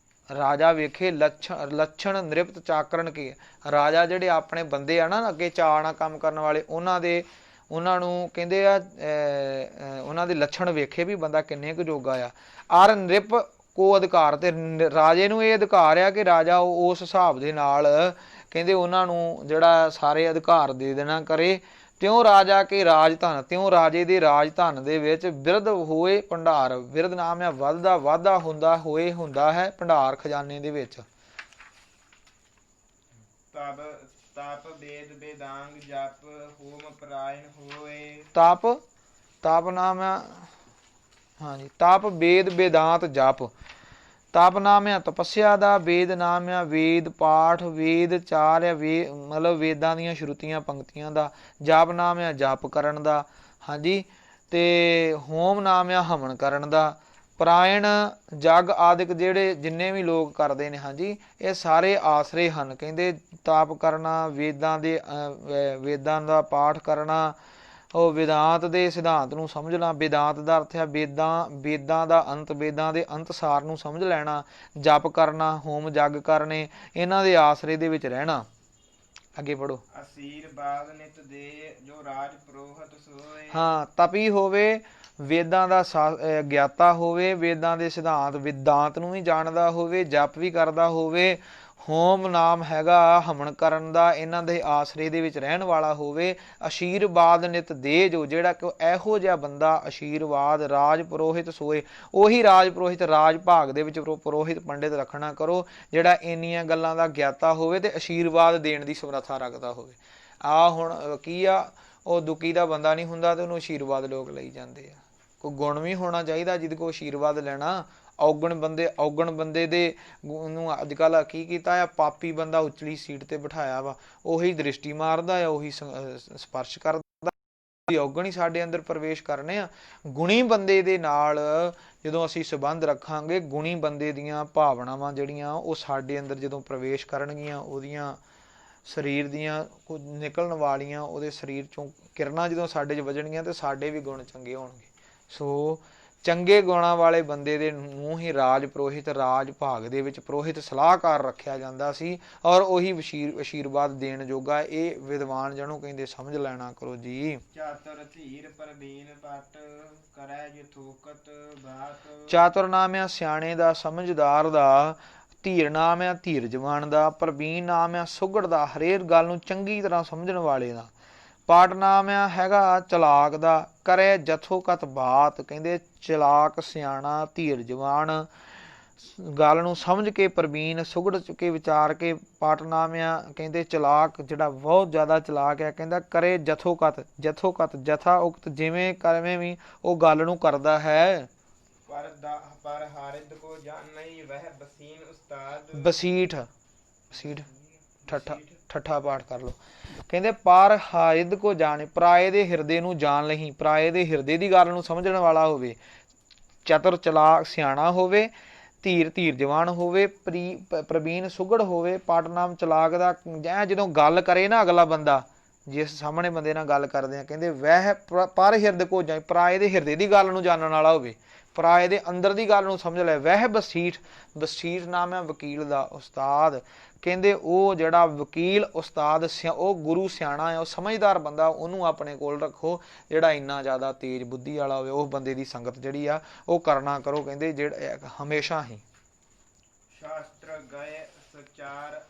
S1: ਰਾਜਾ ਵੇਖੇ ਲੱਛਣ ਨਿਰਪਤ ਚਾਕਰਨ ਕੇ, ਰਾਜਾ ਜਿਹੜੇ ਆਪਣੇ ਬੰਦੇ ਆ ਨਾ ਅੱਗੇ ਚਾਅ ਨਾਲ ਕੰਮ ਕਰਨ ਵਾਲੇ, ਉਹਨਾਂ ਨੂੰ ਕਹਿੰਦੇ ਆ ਉਹਨਾਂ ਦੇ ਲੱਛਣ ਵੇਖੇ ਵੀ ਬੰਦਾ ਕਿੰਨੇ ਕੁ ਜੋਗਾ ਆ। ਅਰ ਨਿਰਪ ਕੋ ਅਧਿਕਾਰ, ਤੇ ਰਾਜੇ ਨੂੰ ਇਹ ਅਧਿਕਾਰ ਆ ਕਿ ਰਾਜਾ ਉਸ ਹਿਸਾਬ ਦੇ ਨਾਲ ਕਹਿੰਦੇ ਉਹਨਾਂ ਨੂੰ ਜਿਹੜਾ ਸਾਰੇ ਅਧਿਕਾਰ ਦੇ ਦੇਣਾ ਕਰੇ। ਤਿਉ ਰਾਜਾ ਕੇ ਰਾਜਧਨ, ਤਿਉ ਰਾਜੇ ਦੇ ਰਾਜਧਨ ਦੇ ਵਿੱਚ ਬਿਰਧ ਹੋਏ ਭੰਡਾਰ, ਬਿਰਧ ਨਾਮ ਹੈ ਵੱਧਦਾ ਵਾਧਾ ਹੁੰਦਾ ਹੈ ਭੰਡਾਰ ਖਜ਼ਾਨੇ ਦੇ ਵਿੱਚ।
S3: ਤਪ ਵੇਦ ਵੇਦਾਂਗ ਜਪ ਹੋਮ ਪਰਾਇਣ ਹੋਏ।
S1: ਤਪ ਨਾਮ ਹੈ, ਹਾਂਜੀ, ਤਪ ਵੇਦ ਵੇਦਾਂਤ ਜਪ। ਤਪ ਨਾਮ ਹੈ ਤਪੱਸਿਆ ਦਾ, ਵੇਦ ਨਾਮ ਹੈ ਵੇਦ ਪਾਠ, ਵੇਦ ਚਾਰ ਹੈ ਮਤਲਬ ਵੇਦਾਂ ਦੀਆਂ ਸ਼ਰੂਤੀਆਂ ਪੰਕਤੀਆਂ ਦਾ। ਜਪ ਨਾਮ ਹੈ ਜਪ ਕਰਨ ਦਾ, ਹਾਂਜੀ। ਤੇ ਹੋਮ ਨਾਮ ਹੈ ਹਵਨ ਕਰਨ ਦਾ। ਪਰਾਇਣ ਜਗ ਆਦਿਕ ਜਿਹੜੇ ਜਿੰਨੇ ਵੀ ਲੋਕ ਕਰਦੇ ਨੇ, ਹਾਂਜੀ, ਇਹ ਸਾਰੇ ਆਸਰੇ ਹਨ। ਕਹਿੰਦੇ ਤਾਪ ਕਰਨਾ, ਵੇਦਾਂ ਦਾ ਪਾਠ ਕਰਨਾ, ਉਹ ਵੇਦਾਂਤ ਦੇ ਸਿਧਾਂਤ ਨੂੰ ਸਮਝਣਾ। ਵੇਦਾਂਤ ਦਾ ਅਰਥ ਹੈ ਵੇਦਾਂ ਦਾ ਅੰਤ, ਵੇਦਾਂ ਦੇ ਅੰਤ ਸਾਰ ਨੂੰ ਸਮਝ ਲੈਣਾ। ਜਪ ਕਰਨਾ, ਹੋਮ ਜਗ ਕਰਨੇ, ਇਹਨਾਂ ਦੇ ਆਸਰੇ ਦੇ ਵਿੱਚ ਰਹਿਣਾ। ਅੱਗੇ ਪੜੋ।
S3: ਅਸੀਰਬਾਦ ਨਿਤ ਦੇ ਜੋ ਰਾਜ ਪੁਰੋਹਿਤ ਸੋਏ।
S1: ਹਾਂ, ਤਪੀ ਹੋਵੇ, ਵੇਦਾਂ ਦਾ ਗਿਆਤਾ ਹੋਵੇ, ਵੇਦਾਂ ਦੇ ਸਿਧਾਂਤ ਵਿਦਾਂਤ ਨੂੰ ਵੀ ਜਾਣਦਾ ਹੋਵੇ, ਜਪ ਵੀ ਕਰਦਾ ਹੋਵੇ। ਹੋਮ ਨਾਮ ਹੈਗਾ ਹਵਨ ਕਰਨ ਦਾ, ਇਹਨਾਂ ਦੇ ਆਸਰੇ ਦੇ ਵਿੱਚ ਰਹਿਣ ਵਾਲਾ ਹੋਵੇ। ਅਸ਼ੀਰਵਾਦ ਨਿਤ ਦੇ ਜੋ, ਜਿਹੜਾ ਕਿ ਇਹੋ ਜਿਹਾ ਬੰਦਾ ਅਸ਼ੀਰਵਾਦ ਰਾਜ ਪੁਰੋਹਿਤ ਸੋਏ, ਉਹੀ ਰਾਜ ਪੁਰੋਹਿਤ ਰਾਜ ਭਾਗ ਦੇ ਵਿੱਚ ਪੁਰੋਹਿਤ ਪੰਡਿਤ ਰੱਖਣਾ ਕਰੋ ਜਿਹੜਾ ਇੰਨੀਆਂ ਗੱਲਾਂ ਦਾ ਗਿਆਤਾ ਹੋਵੇ ਤੇ ਅਸ਼ੀਰਵਾਦ ਦੇਣ ਦੀ ਸਮਰੱਥਾ ਰੱਖਦਾ ਹੋਵੇ। ਹੁਣ ਕੀ ਆ, ਉਹ ਦੁਖੀ ਦਾ ਬੰਦਾ ਨਹੀਂ ਹੁੰਦਾ ਤੇ ਉਹਨੂੰ ਅਸ਼ੀਰਵਾਦ ਲੋਕ ਲਈ ਜਾਂਦੇ ਆ। ਕੋਈ ਗੁਣ ਵੀ ਹੋਣਾ ਚਾਹੀਦਾ ਜਿਹਦੇ ਕੋਲ ਅਸ਼ੀਰਵਾਦ ਲੈਣਾ। ਔਗਣ ਬੰਦੇ ਦੇ ਨੂੰ ਅੱਜ ਕੱਲ੍ਹ ਕੀ ਕੀਤਾ ਆ, ਪਾਪੀ ਬੰਦਾ ਉਚਲੀ ਸੀਟ ਤੇ ਬਿਠਾਇਆ ਵਾ, ਉਹੀ ਦ੍ਰਿਸ਼ਟੀ ਮਾਰਦਾ ਆ, ਉਹੀ ਸਪਰਸ਼ ਕਰਦਾ। ਔਗਣ ਹੀ ਸਾਡੇ ਅੰਦਰ ਪ੍ਰਵੇਸ਼ ਕਰਨੇ ਆ। ਗੁਣੀ ਬੰਦੇ ਦੇ ਨਾਲ ਜਦੋਂ ਅਸੀਂ ਸੰਬੰਧ ਰੱਖਾਂਗੇ, ਗੁਣੀ ਬੰਦੇ ਦੀਆਂ ਭਾਵਨਾਵਾਂ ਜਿਹੜੀਆਂ ਉਹ ਸਾਡੇ ਅੰਦਰ ਜਦੋਂ ਪ੍ਰਵੇਸ਼ ਕਰਨਗੀਆਂ, ਉਹਦੀਆਂ ਸਰੀਰ ਦੀਆਂ ਕੁਝ ਨਿਕਲਣ ਵਾਲੀਆਂ ਉਹਦੇ ਸਰੀਰ ਚੋਂ ਕਿਰਨਾਂ ਜਦੋਂ ਸਾਡੇ 'ਚ ਵੱਜਣਗੀਆਂ ਤੇ ਸਾਡੇ ਵੀ ਗੁਣ ਚੰਗੇ ਹੋਣਗੇ। ਸੋ ਚੰਗੇ ਗੁਣਾਂ ਵਾਲੇ ਬੰਦੇ ਦੇ ਨੂੰ ਹੀ ਰਾਜ ਪੁਰੋਹਿਤ, ਰਾਜ ਭਾਗ ਦੇ ਵਿੱਚ ਪੁਰੋਹਿਤ ਸਲਾਹਕਾਰ ਰੱਖਿਆ ਜਾਂਦਾ ਸੀ, ਔਰ ਉਹੀ ਅਸ਼ੀਰਵਾਦ ਦੇਣ ਜੋਗਾ। ਇਹ ਵਿਦਵਾਨ ਜਿਹਨੂੰ ਕਹਿੰਦੇ ਸਮਝ ਲੈਣਾ ਕਰੋ ਜੀ।
S3: ਚਾਤੁਰ ਧੀਰ ਪਰਬੀਨ ਪਟ ਕਰੈ ਯਥੋਕਤ ਬਾਤ।
S1: ਚਾਤੁਰ ਨਾਮ ਹੈ ਸਿਆਣੇ ਦਾ, ਸਮਝਦਾਰ ਦਾ। ਧੀਰ ਨਾਮ ਹੈ ਧੀਰਜਵਾਨ ਦਾ। ਪ੍ਰਬੀਨ ਨਾਮ ਹੈ ਸੁਘੜ ਦਾ, ਹਰੇਕ ਗੱਲ ਨੂੰ ਚੰਗੀ ਤਰ੍ਹਾਂ ਸਮਝਣ ਵਾਲੇ ਦਾ। ਪਾਟ ਨਾਮ ਹੈਗਾ ਚਲਾਕ ਦਾ। ਕਰੇ ਜਥੋਕਤ ਬਾਤ, ਕਹਿੰਦੇ ਚਲਾਕ ਸਿਆਣਾ ਧੀਰਜਵਾਨ, ਗੱਲ ਨੂੰ ਸਮਝ ਕੇ ਪ੍ਰਬੀਨ ਸੁਘੜ ਕੇ ਵਿਚਾਰ ਕੇ। ਪਾਟ ਨਾਮ ਕਹਿੰਦੇ ਚਲਾਕ, ਜਿਹੜਾ ਬਹੁਤ ਜ਼ਿਆਦਾ ਚਲਾਕ ਹੈ। ਕਹਿੰਦਾ ਕਰੇ ਜਥੋਕਤ, ਜਥਾ ਉਕਤ, ਜਿਵੇਂ ਕਰਵੇਂ ਵੀ ਉਹ ਗੱਲ ਨੂੰ ਕਰਦਾ ਹੈ।
S3: ਪਰ ਹਾਰਿਦ ਕੋ ਜਾਣਈ ਵਹਿ ਬਸੀਨ ਉਸਤਾਦ।
S1: ਬਸੀਠ ਠੱਠਾ ਪਾਠ ਕਰ ਲਓ। ਕਹਿੰਦੇ ਪਰ ਹਾਰਿਦ ਕੋ ਜਾਣੇ, ਪਰਾਏ ਦੇ ਹਿਰਦੇ ਨੂੰ ਜਾਣ ਲਈ, ਪਰਾਏ ਦੇ ਹਿਰਦੇ ਦੀ ਗੱਲ ਨੂੰ ਸਮਝਣ ਵਾਲਾ ਹੋਵੇ। ਚਤੁਰ ਚਲਾਕ ਸਿਆਣਾ ਹੋਵੇ, ਧੀਰਜਵਾਨ ਹੋਵੇ, ਪ੍ਰਬੀਨ ਸੁਘੜ ਹੋਵੇ। ਪਾਟ ਨਾਮ ਚਲਾਕ ਦਾ, ਜਦੋਂ ਗੱਲ ਕਰੇ ਨਾ ਅਗਲਾ ਬੰਦਾ, ਜਿਸ ਸਾਹਮਣੇ ਬੰਦੇ ਨਾਲ ਗੱਲ ਕਰਦੇ ਆ, ਕਹਿੰਦੇ ਵਹਿ ਪਰ ਹਿਰਦ ਕੋ ਜਾਏ, ਪਰਾਏ ਦੇ ਹਿਰਦੇ ਦੀ ਗੱਲ ਨੂੰ ਜਾਣਨ ਵਾਲਾ ਹੋਵੇ, ਪਰਾਏ ਦੇ ਅੰਦਰ ਦੀ ਗੱਲ ਨੂੰ ਸਮਝ ਲੈ। ਵਹਿ ਬਸੀਠ ਨਾਮ ਹੈ ਵਕੀਲ ਦਾ, ਉਸਤਾਦ। ਕਹਿੰਦੇ ਉਹ ਜਿਹੜਾ ਵਕੀਲ ਉਸਤਾਦ, ਉਹ ਗੁਰੂ ਸਿਆਣਾ ਹੈ, ਉਹ ਸਮਝਦਾਰ ਬੰਦਾ, ਉਹਨੂੰ ਆਪਣੇ ਕੋਲ ਰੱਖੋ। ਜਿਹੜਾ ਇੰਨਾ ਜ਼ਿਆਦਾ ਤੇਜ਼ ਬੁੱਧੀ ਵਾਲਾ ਹੋਵੇ, ਉਹ ਬੰਦੇ ਦੀ ਸੰਗਤ ਜਿਹੜੀ ਆ ਉਹ ਕਰਨਾ ਕਰੋ। ਕਹਿੰਦੇ ਜਿਹੜਾ ਹਮੇਸ਼ਾ ਹੀ
S3: ਸ਼ਾਸਤਰ ਗਏ ਸਚਾਰ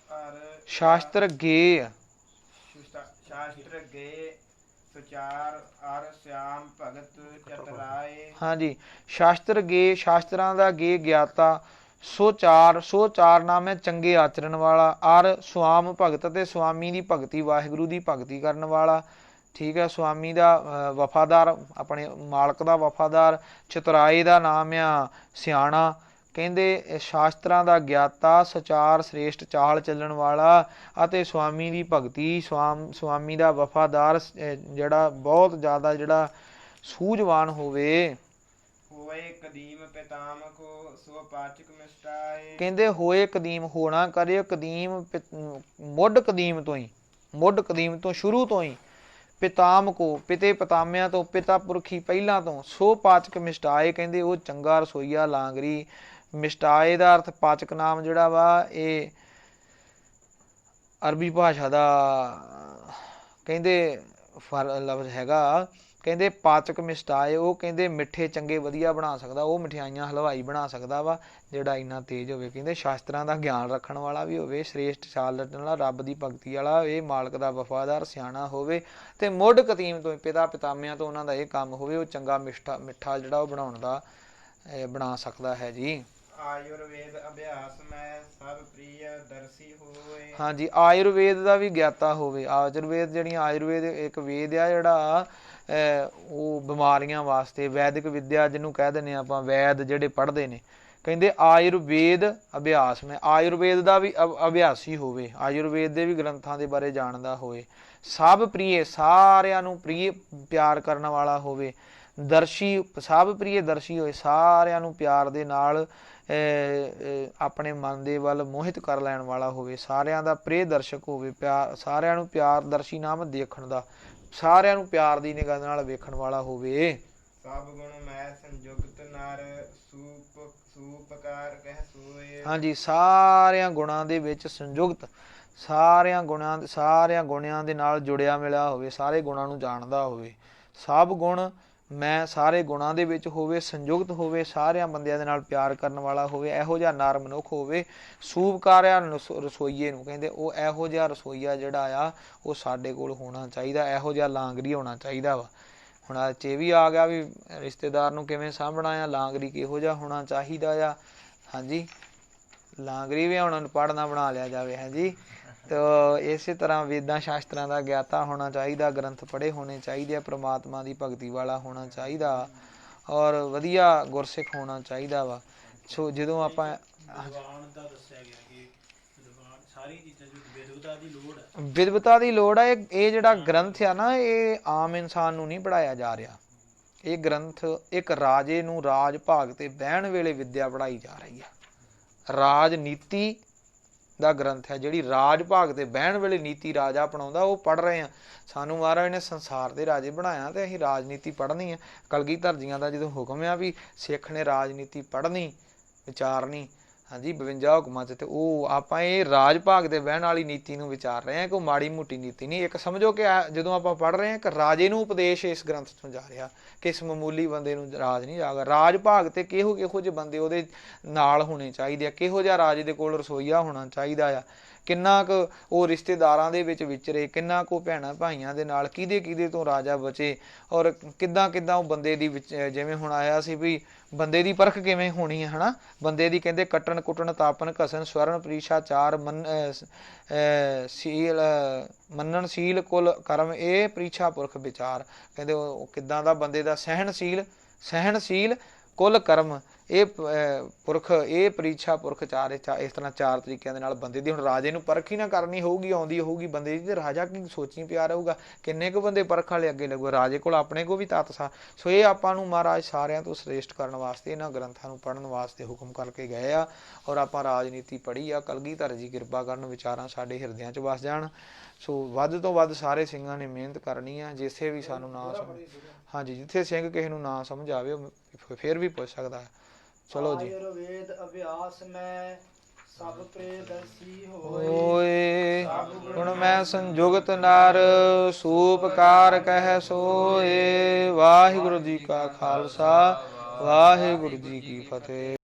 S3: ਸੁਚਾਰ ਅਰ ਸਿਆਮ ਭਗਤ ਚਤਰਾਏ।
S1: ਹਾਂਜੀ, ਸ਼ਾਸਤਰ ਗੇ, ਸ਼ਾਸਤਰਾਂ ਦਾ ਗੇ ਗਿਆਤਾ। ਸੋ ਚਾਰ ਨਾਮ ਹੈ ਚੰਗੇ ਆਚਰਣ ਵਾਲਾ। ਅਰ ਸੁਆਮ ਭਗਤ, ਤੇ ਸੁਆਮੀ ਦੀ ਭਗਤੀ, ਵਾਹਿਗੁਰੂ ਦੀ ਭਗਤੀ ਕਰਨ ਵਾਲਾ। ਠੀਕ ਹੈ, ਸੁਆਮੀ ਦਾ ਵਫਾਦਾਰ, ਆਪਣੇ ਮਾਲਕ ਦਾ ਵਫਾਦਾਰ। ਚਤੁਰਾਏ ਦਾ ਨਾਮ ਆ ਸਿਆਣਾ। ਕਹਿੰਦੇ ਸ਼ਾਸਤਰਾਂ ਦਾ ਗਿਆਤਾ, ਸਚਾਰ ਸ੍ਰੇਸ਼ਟ ਚਾਲ ਚੱਲਣ ਵਾਲਾ, ਅਤੇ ਸੁਆਮੀ ਦੀ ਭਗਤੀ, ਸੁਆਮੀ ਦਾ ਵਫਾਦਾਰ, ਜਿਹੜਾ ਬਹੁਤ ਜ਼ਿਆਦਾ ਜਿਹੜਾ ਸੂਝਵਾਨ ਹੋਵੇ।
S3: ਹੋਏ ਕਦੀਮ ਪਿਤਾਮ ਕੋ ਸੋ ਪਾਚਕ ਮਿਸ਼ਟਾਏ।
S1: ਕਹਿੰਦੇ ਹੋਏ ਕਦੀਮ, ਹੋਣਾ ਕਰਿਓ ਕਦੀਮ, ਮੁੱਢ ਕਦੀਮ ਤੋਂ ਹੀ, ਮੁੱਢ ਕਦੀਮ ਤੋਂ, ਸ਼ੁਰੂ ਤੋਂ ਹੀ, ਪਿਤਾਮ ਕੋ, ਪਿਤੇ ਪਤਾਮਿਆਂ ਤੋਂ, ਪਿਤਾ ਪੁਰਖੀ ਪਹਿਲਾਂ ਤੋਂ, ਸੋ ਪਾਚਕ ਮਿਸ਼ਟਾਏ, ਕਹਿੰਦੇ ਉਹ ਚੰਗਾ ਰਸੋਈਆ ਲਾਂਗਰੀ। ਮਿਸ਼ਟਾਏ ਦਾ ਅਰਥ ਪਾਚਕ ਨਾਮ ਜਿਹੜਾ ਵਾ ਇਹ ਅਰਬੀ ਭਾਸ਼ਾ ਦਾ ਕਹਿੰਦੇ ਲਫ਼ਜ਼ ਹੈਗਾ। ਕਹਿੰਦੇ ਪਾਚਕ ਮਿਸ਼ਟਾਏ, ਉਹ ਕਹਿੰਦੇ ਮਿੱਠੇ ਚੰਗੇ ਵਧੀਆ ਬਣਾ ਸਕਦਾ, ਉਹ ਮਠਿਆਈਆਂ ਹਲਵਾਈ ਬਣਾ ਸਕਦਾ ਵਾ ਜਿਹੜਾ ਇੰਨਾ ਤੇਜ਼ ਹੋਵੇ। ਕਹਿੰਦੇ ਸ਼ਾਸਤਰਾਂ ਦਾ ਗਿਆਨ ਰੱਖਣ ਵਾਲਾ ਵੀ ਹੋਵੇ, ਸ੍ਰੇਸ਼ਟ ਚਾਲ ਲੱਟਣ ਵਾਲਾ, ਰੱਬ ਦੀ ਭਗਤੀ ਵਾਲਾ ਹੋਵੇ, ਮਾਲਕ ਦਾ ਵਫਾਦਾਰ ਸਿਆਣਾ ਹੋਵੇ, ਤੇ ਮੁੱਢ ਕਦੀਮ ਤੋਂ ਪਿਤਾ ਪਿਤਾਮਿਆਂ ਤੋਂ ਉਹਨਾਂ ਦਾ ਇਹ ਕੰਮ ਹੋਵੇ, ਉਹ ਚੰਗਾ ਮਿੱਠਾ ਜਿਹੜਾ ਉਹ ਬਣਾਉਣ ਦਾ ਬਣਾ ਸਕਦਾ ਹੈ ਜੀ।
S3: ਆਯੁਰਵੇਦ ਅਭਿਆਸ ਮੈਂ ਸਭ ਪ੍ਰਿਯ ਦਰਸ਼ੀ ਹੋਏ।
S1: ਹਾਂਜੀ, ਆਯੁਰਵੇਦ ਦਾ ਵੀ ਗਿਆਤਾ ਹੋਵੇ। ਆਯੁਰਵੇਦ ਜਿਹੜੀਆਂ ਆਯੁਰਵੇਦ ਇੱਕ ਵੇਦ ਆ ਜਿਹੜਾ ਉਹ ਬਿਮਾਰੀਆਂ ਵਾਸਤੇ, ਵੈਦਿਕ ਵਿਦਿਆ ਜਿਹਨੂੰ ਕਹਿ ਦਿੰਦੇ ਆਪਾਂ, ਵੈਦ ਜਿਹੜੇ ਪੜ੍ਹਦੇ ਨੇ। ਕਹਿੰਦੇ ਆਯੁਰਵੇਦ ਅਭਿਆਸ ਮੈਂ, ਆਯੁਰਵੇਦ ਦਾ ਵੀ ਅਭਿਆਸੀ ਹੋਵੇ, ਆਯੁਰਵੇਦ ਦੇ ਵੀ ਗ੍ਰੰਥਾਂ ਦੇ ਬਾਰੇ ਜਾਣਦਾ ਹੋਵੇ। ਸਭ ਪ੍ਰਿਯ, ਸਾਰਿਆਂ ਨੂੰ ਪਿਆਰ ਕਰਨ ਵਾਲਾ ਹੋਵੇ। ਦਰਸ਼ੀ, ਸਭ ਪ੍ਰਿਯ ਦਰਸ਼ੀ ਹੋਏ, ਸਾਰਿਆਂ ਨੂੰ ਪਿਆਰ ਦੇ ਨਾਲ ਆਪਣੇ ਮਨ ਦੇ ਵੱਲ ਮੋਹਿਤ ਕਰ ਲੈਣ ਵਾਲਾ ਹੋਵੇ, ਸਾਰਿਆਂ ਦਾ ਪ੍ਰਿਯ ਦਰਸ਼ਕ ਹੋਵੇ, ਪਿਆਰ, ਸਾਰਿਆਂ ਨੂੰ ਪਿਆਰ, ਦਰਸ਼ੀ ਨਾਮ ਦੇਖਣ ਦਾ, ਸਾਰਿਆਂ ਨੂੰ ਪਿਆਰ ਦੀ ਨਿਗਾਹ ਨਾਲ ਵੇਖਣ ਵਾਲਾ ਹੋਵੇ।
S3: ਸਭ ਗੁਣ ਮੈਂ ਸੰਯੁਕਤ ਨਰ ਸੂਪਕਾਰ ਕਹਿ ਸੋਏ।
S1: ਹਾਂਜੀ, ਸਾਰਿਆਂ ਗੁਣਾਂ ਦੇ ਵਿੱਚ ਸੰਯੁਕਤ, ਸਾਰਿਆਂ ਗੁਣਿਆਂ ਦੇ ਨਾਲ ਜੁੜਿਆ ਮਿਲਿਆ ਹੋਵੇ, ਸਾਰੇ ਗੁਣਾਂ ਨੂੰ ਜਾਣਦਾ ਹੋਵੇ। ਸਭ ਗੁਣ ਮੈਂ ਸਾਰੇ ਗੁਣਾਂ ਦੇ ਵਿੱਚ ਹੋਵੇ, ਸੰਯੁਕਤ ਹੋਵੇ, ਸਾਰਿਆਂ ਬੰਦਿਆਂ ਦੇ ਨਾਲ ਪਿਆਰ ਕਰਨ ਵਾਲਾ ਹੋਵੇ, ਇਹੋ ਜਿਹਾ ਨਰ ਮਨੁੱਖ ਹੋਵੇ। ਸੂਪਕਾਰਿਆ ਰਸੋਈਏ ਨੂੰ ਕਹਿੰਦੇ ਉਹ ਇਹੋ ਜਿਹਾ ਰਸੋਈਆ ਜਿਹੜਾ ਆ ਉਹ ਸਾਡੇ ਕੋਲ ਹੋਣਾ ਚਾਹੀਦਾ, ਇਹੋ ਜਿਹਾ ਲਾਂਗਰੀ ਹੋਣਾ ਚਾਹੀਦਾ ਵਾ। ਹੁਣ ਅੱਜ ਇਹ ਵੀ ਆ ਗਿਆ ਵੀ ਰਿਸ਼ਤੇਦਾਰ ਨੂੰ ਕਿਵੇਂ ਸਾਂਭਣਾ ਆ, ਲਾਂਗਰੀ ਕਿਹੋ ਜਿਹਾ ਹੋਣਾ ਚਾਹੀਦਾ ਆ। ਹਾਂਜੀ, ਲਾਂਗਰੀ ਵੀ ਹੁਣ ਅਨਪੜ੍ਹ ਨਾ ਬਣਾ ਲਿਆ ਜਾਵੇ। ਹਾਂਜੀ, ਤਾਂ ਇਸੇ ਤਰ੍ਹਾਂ ਵੇਦਾਂ ਸ਼ਾਸਤਰਾਂ ਦਾ ਗਿਆਤਾ ਹੋਣਾ ਚਾਹੀਦਾ, ਗ੍ਰੰਥ ਪੜ੍ਹੇ ਹੋਣੇ ਚਾਹੀਦੇ ਆ, ਪ੍ਰਮਾਤਮਾ ਦੀ ਭਗਤੀ ਵਾਲਾ ਹੋਣਾ ਚਾਹੀਦਾ, ਔਰ ਵਧੀਆ ਗੁਰਸਿੱਖ ਹੋਣਾ ਚਾਹੀਦਾ ਵਾ। ਸੋ ਜਦੋਂ ਆਪਾਂ ਵਿਦਵਤਾ ਦੀ ਲੋੜ ਆ, ਇਹ ਜਿਹੜਾ ਗ੍ਰੰਥ ਆ ਨਾ ਇਹ ਆਮ ਇਨਸਾਨ ਨੂੰ ਨਹੀਂ ਪੜ੍ਹਾਇਆ ਜਾ ਰਿਹਾ। ਇਹ ਗ੍ਰੰਥ ਇੱਕ ਰਾਜੇ ਨੂੰ ਰਾਜ ਭਾਗ ਤੇ ਬਹਿਣ ਵੇਲੇ ਵਿਦਿਆ ਪੜ੍ਹਾਈ ਜਾ ਰਹੀ ਆ। ਰਾਜਨੀਤੀ ਦਾ ਗ੍ਰੰਥ ਹੈ, ਜਿਹੜੀ ਰਾਜ ਭਾਗ ਤੇ ਬਹਿਣ ਵੇਲੇ ਨੀਤੀ ਰਾਜਾ ਅਪਣਾਉਂਦਾ ਉਹ ਪੜ੍ਹ ਰਹੇ ਆ। ਸਾਨੂੰ ਮਹਾਰਾਜ ਨੇ ਸੰਸਾਰ ਦੇ ਰਾਜੇ ਬਣਾਇਆ ਤੇ ਅਸੀਂ ਰਾਜਨੀਤੀ ਪੜ੍ਹਨੀ ਆ। ਕਲਗੀਧਰ ਜੀਆਂ ਦਾ ਜਦੋਂ ਹੁਕਮ ਆ ਵੀ ਸਿੱਖ ਨੇ ਰਾਜਨੀਤੀ ਪੜ੍ਹਨੀ ਵਿਚਾਰਨੀ, ਹਾਂਜੀ 52 ਹੁਕਮਾਂ 'ਚ, ਤੇ ਉਹ ਆਪਾਂ ਇਹ ਰਾਜ ਭਾਗ ਦੇ ਬਹਿਣ ਵਾਲੀ ਨੀਤੀ ਨੂੰ ਵਿਚਾਰ ਰਹੇ ਹਾਂ, ਕੋਈ ਮਾੜੀ ਮੋਟੀ ਨੀਤੀ ਨਹੀਂ। ਇੱਕ ਸਮਝੋ ਕਿ ਜਦੋਂ ਆਪਾਂ ਪੜ੍ਹ ਰਹੇ ਹਾਂ ਕਿ ਰਾਜੇ ਨੂੰ ਉਪਦੇਸ਼ ਇਸ ਗ੍ਰੰਥ ਤੋਂ ਜਾ ਰਿਹਾ, ਕਿ ਇਸ ਮਾਮੂਲੀ ਬੰਦੇ ਨੂੰ ਰਾਜ ਨਹੀਂ ਜਾਗਾ। ਰਾਜ ਭਾਗ ਤੇ ਕਿਹੋ ਜਿਹੇ ਬੰਦੇ ਉਹਦੇ ਨਾਲ ਹੋਣੇ ਚਾਹੀਦੇ ਆ, ਕਿਹੋ ਜਿਹਾ ਰਾਜੇ ਦੇ ਕੋਲ ਰਸੋਈਆ ਹੋਣਾ ਚਾਹੀਦਾ ਆ, ਕਿੰਨਾ ਕੁ ਉਹ ਰਿਸ਼ਤੇਦਾਰਾਂ ਦੇ ਵਿੱਚ ਵਿਚਰੇ, ਕਿੰਨਾ ਕੁ ਭੈਣਾਂ ਭਾਈਆਂ ਦੇ ਨਾਲ, ਕਿਹਦੇ ਤੋਂ ਰਾਜਾ ਬਚੇ, ਔਰ ਕਿੱਦਾਂ ਉਹ ਬੰਦੇ ਦੀ ਵਿੱਚ, ਜਿਵੇਂ ਹੁਣ ਆਇਆ ਸੀ ਵੀ ਬੰਦੇ ਦੀ ਪਰਖ ਕਿਵੇਂ ਹੋਣੀ ਹੈ, ਹਨਾ। ਬੰਦੇ ਦੀ ਕਹਿੰਦੇ ਕੱਟਣ ਕੁੱਟਣ ਤਾਪਨ ਘਸਨ ਸਵਰਨ ਪ੍ਰੀਸ਼ਾ ਚਾਰ ਮੰਨਣ ਸੀਲ ਕੁਲ ਕਰਮ ਇਹ ਪ੍ਰੀਸ਼ਾ ਪੁਰਖ ਵਿਚਾਰ। ਕਹਿੰਦੇ ਉਹ ਕਿੱਦਾਂ ਦਾ ਬੰਦੇ ਦਾ ਸਹਿਣਸ਼ੀਲ ਕੁਲ ਕਰਮ ਇਹ ਪੁਰਖ, ਇਹ ਪ੍ਰੀਸ਼ਾ ਪੁਰਖ ਚਾਰ, ਇਸ ਤਰ੍ਹਾਂ ਚਾਰ ਤਰੀਕਿਆਂ ਦੇ ਨਾਲ ਬੰਦੇ ਦੀ। ਹੁਣ ਰਾਜੇ ਨੂੰ ਪਰਖ ਹੀ ਨਾ ਕਰਨੀ ਹੋਊਗੀ, ਆਉਂਦੀ ਹੋਊਗੀ ਬੰਦੇ ਦੀ, ਤੇ ਰਾਜਾ ਕੀ ਸੋਚੀ ਪਿਆ ਰਹੂਗਾ, ਕਿੰਨੇ ਕੁ ਬੰਦੇ ਪਰਖ ਵਾਲੇ ਅੱਗੇ ਲੱਗੂ। ਰਾਜੇ ਕੋਲ ਆਪਣੇ ਕੋਲ ਵੀ ਤੱਤ ਸਾ। ਸੋ ਇਹ ਆਪਾਂ ਨੂੰ ਮਹਾਰਾਜ ਸਾਰਿਆਂ ਤੋਂ ਸ੍ਰੇਸ਼ਟ ਕਰਨ ਵਾਸਤੇ ਇਹਨਾਂ ਗ੍ਰੰਥਾਂ ਨੂੰ ਪੜ੍ਹਨ ਵਾਸਤੇ ਹੁਕਮ ਕਰਕੇ ਗਏ ਆ, ਔਰ ਆਪਾਂ ਰਾਜਨੀਤੀ ਪੜ੍ਹੀ ਆ। ਕਲਗੀਧਰ ਜੀ ਕਿਰਪਾ ਕਰਨ, ਵਿਚਾਰਾਂ ਸਾਡੇ ਹਿਰਦਿਆਂ 'ਚ ਵਸ ਜਾਣ। ਸੋ ਵੱਧ ਤੋਂ ਵੱਧ ਸਾਰੇ ਸਿੰਘਾਂ ਨੇ ਮਿਹਨਤ ਕਰਨੀ ਆ। ਜਿੱਥੇ ਵੀ ਸਾਨੂੰ ਨਾ ਸਮਝ, ਹਾਂਜੀ ਜਿੱਥੇ ਸਿੰਘ ਕਿਸੇ ਨੂੰ ਨਾ ਸਮਝ ਆਵੇ ਉਹ ਫਿਰ ਵੀ ਪੁੱਛ ਸਕਦਾ ਹੈ। ਚਲੋ ਜੀ।
S2: ਆਯੁਰਵੇਦ ਅਭਿਆਸ ਮੈਂ ਸਭ ਪ੍ਰਿਯਦਰਸ਼ੀ
S1: ਹੋਏ, ਗੁਣ ਮੈਂ ਸੰਜੁਗਤ ਨਰ ਸੂਪਕਾਰ ਕਹਿ ਸੋਏ। ਵਾਹਿਗੁਰੂ ਜੀ ਕਾ ਖਾਲਸਾ, ਵਾਹਿਗੁਰੂ ਜੀ ਕੀ ਫਤਿਹ।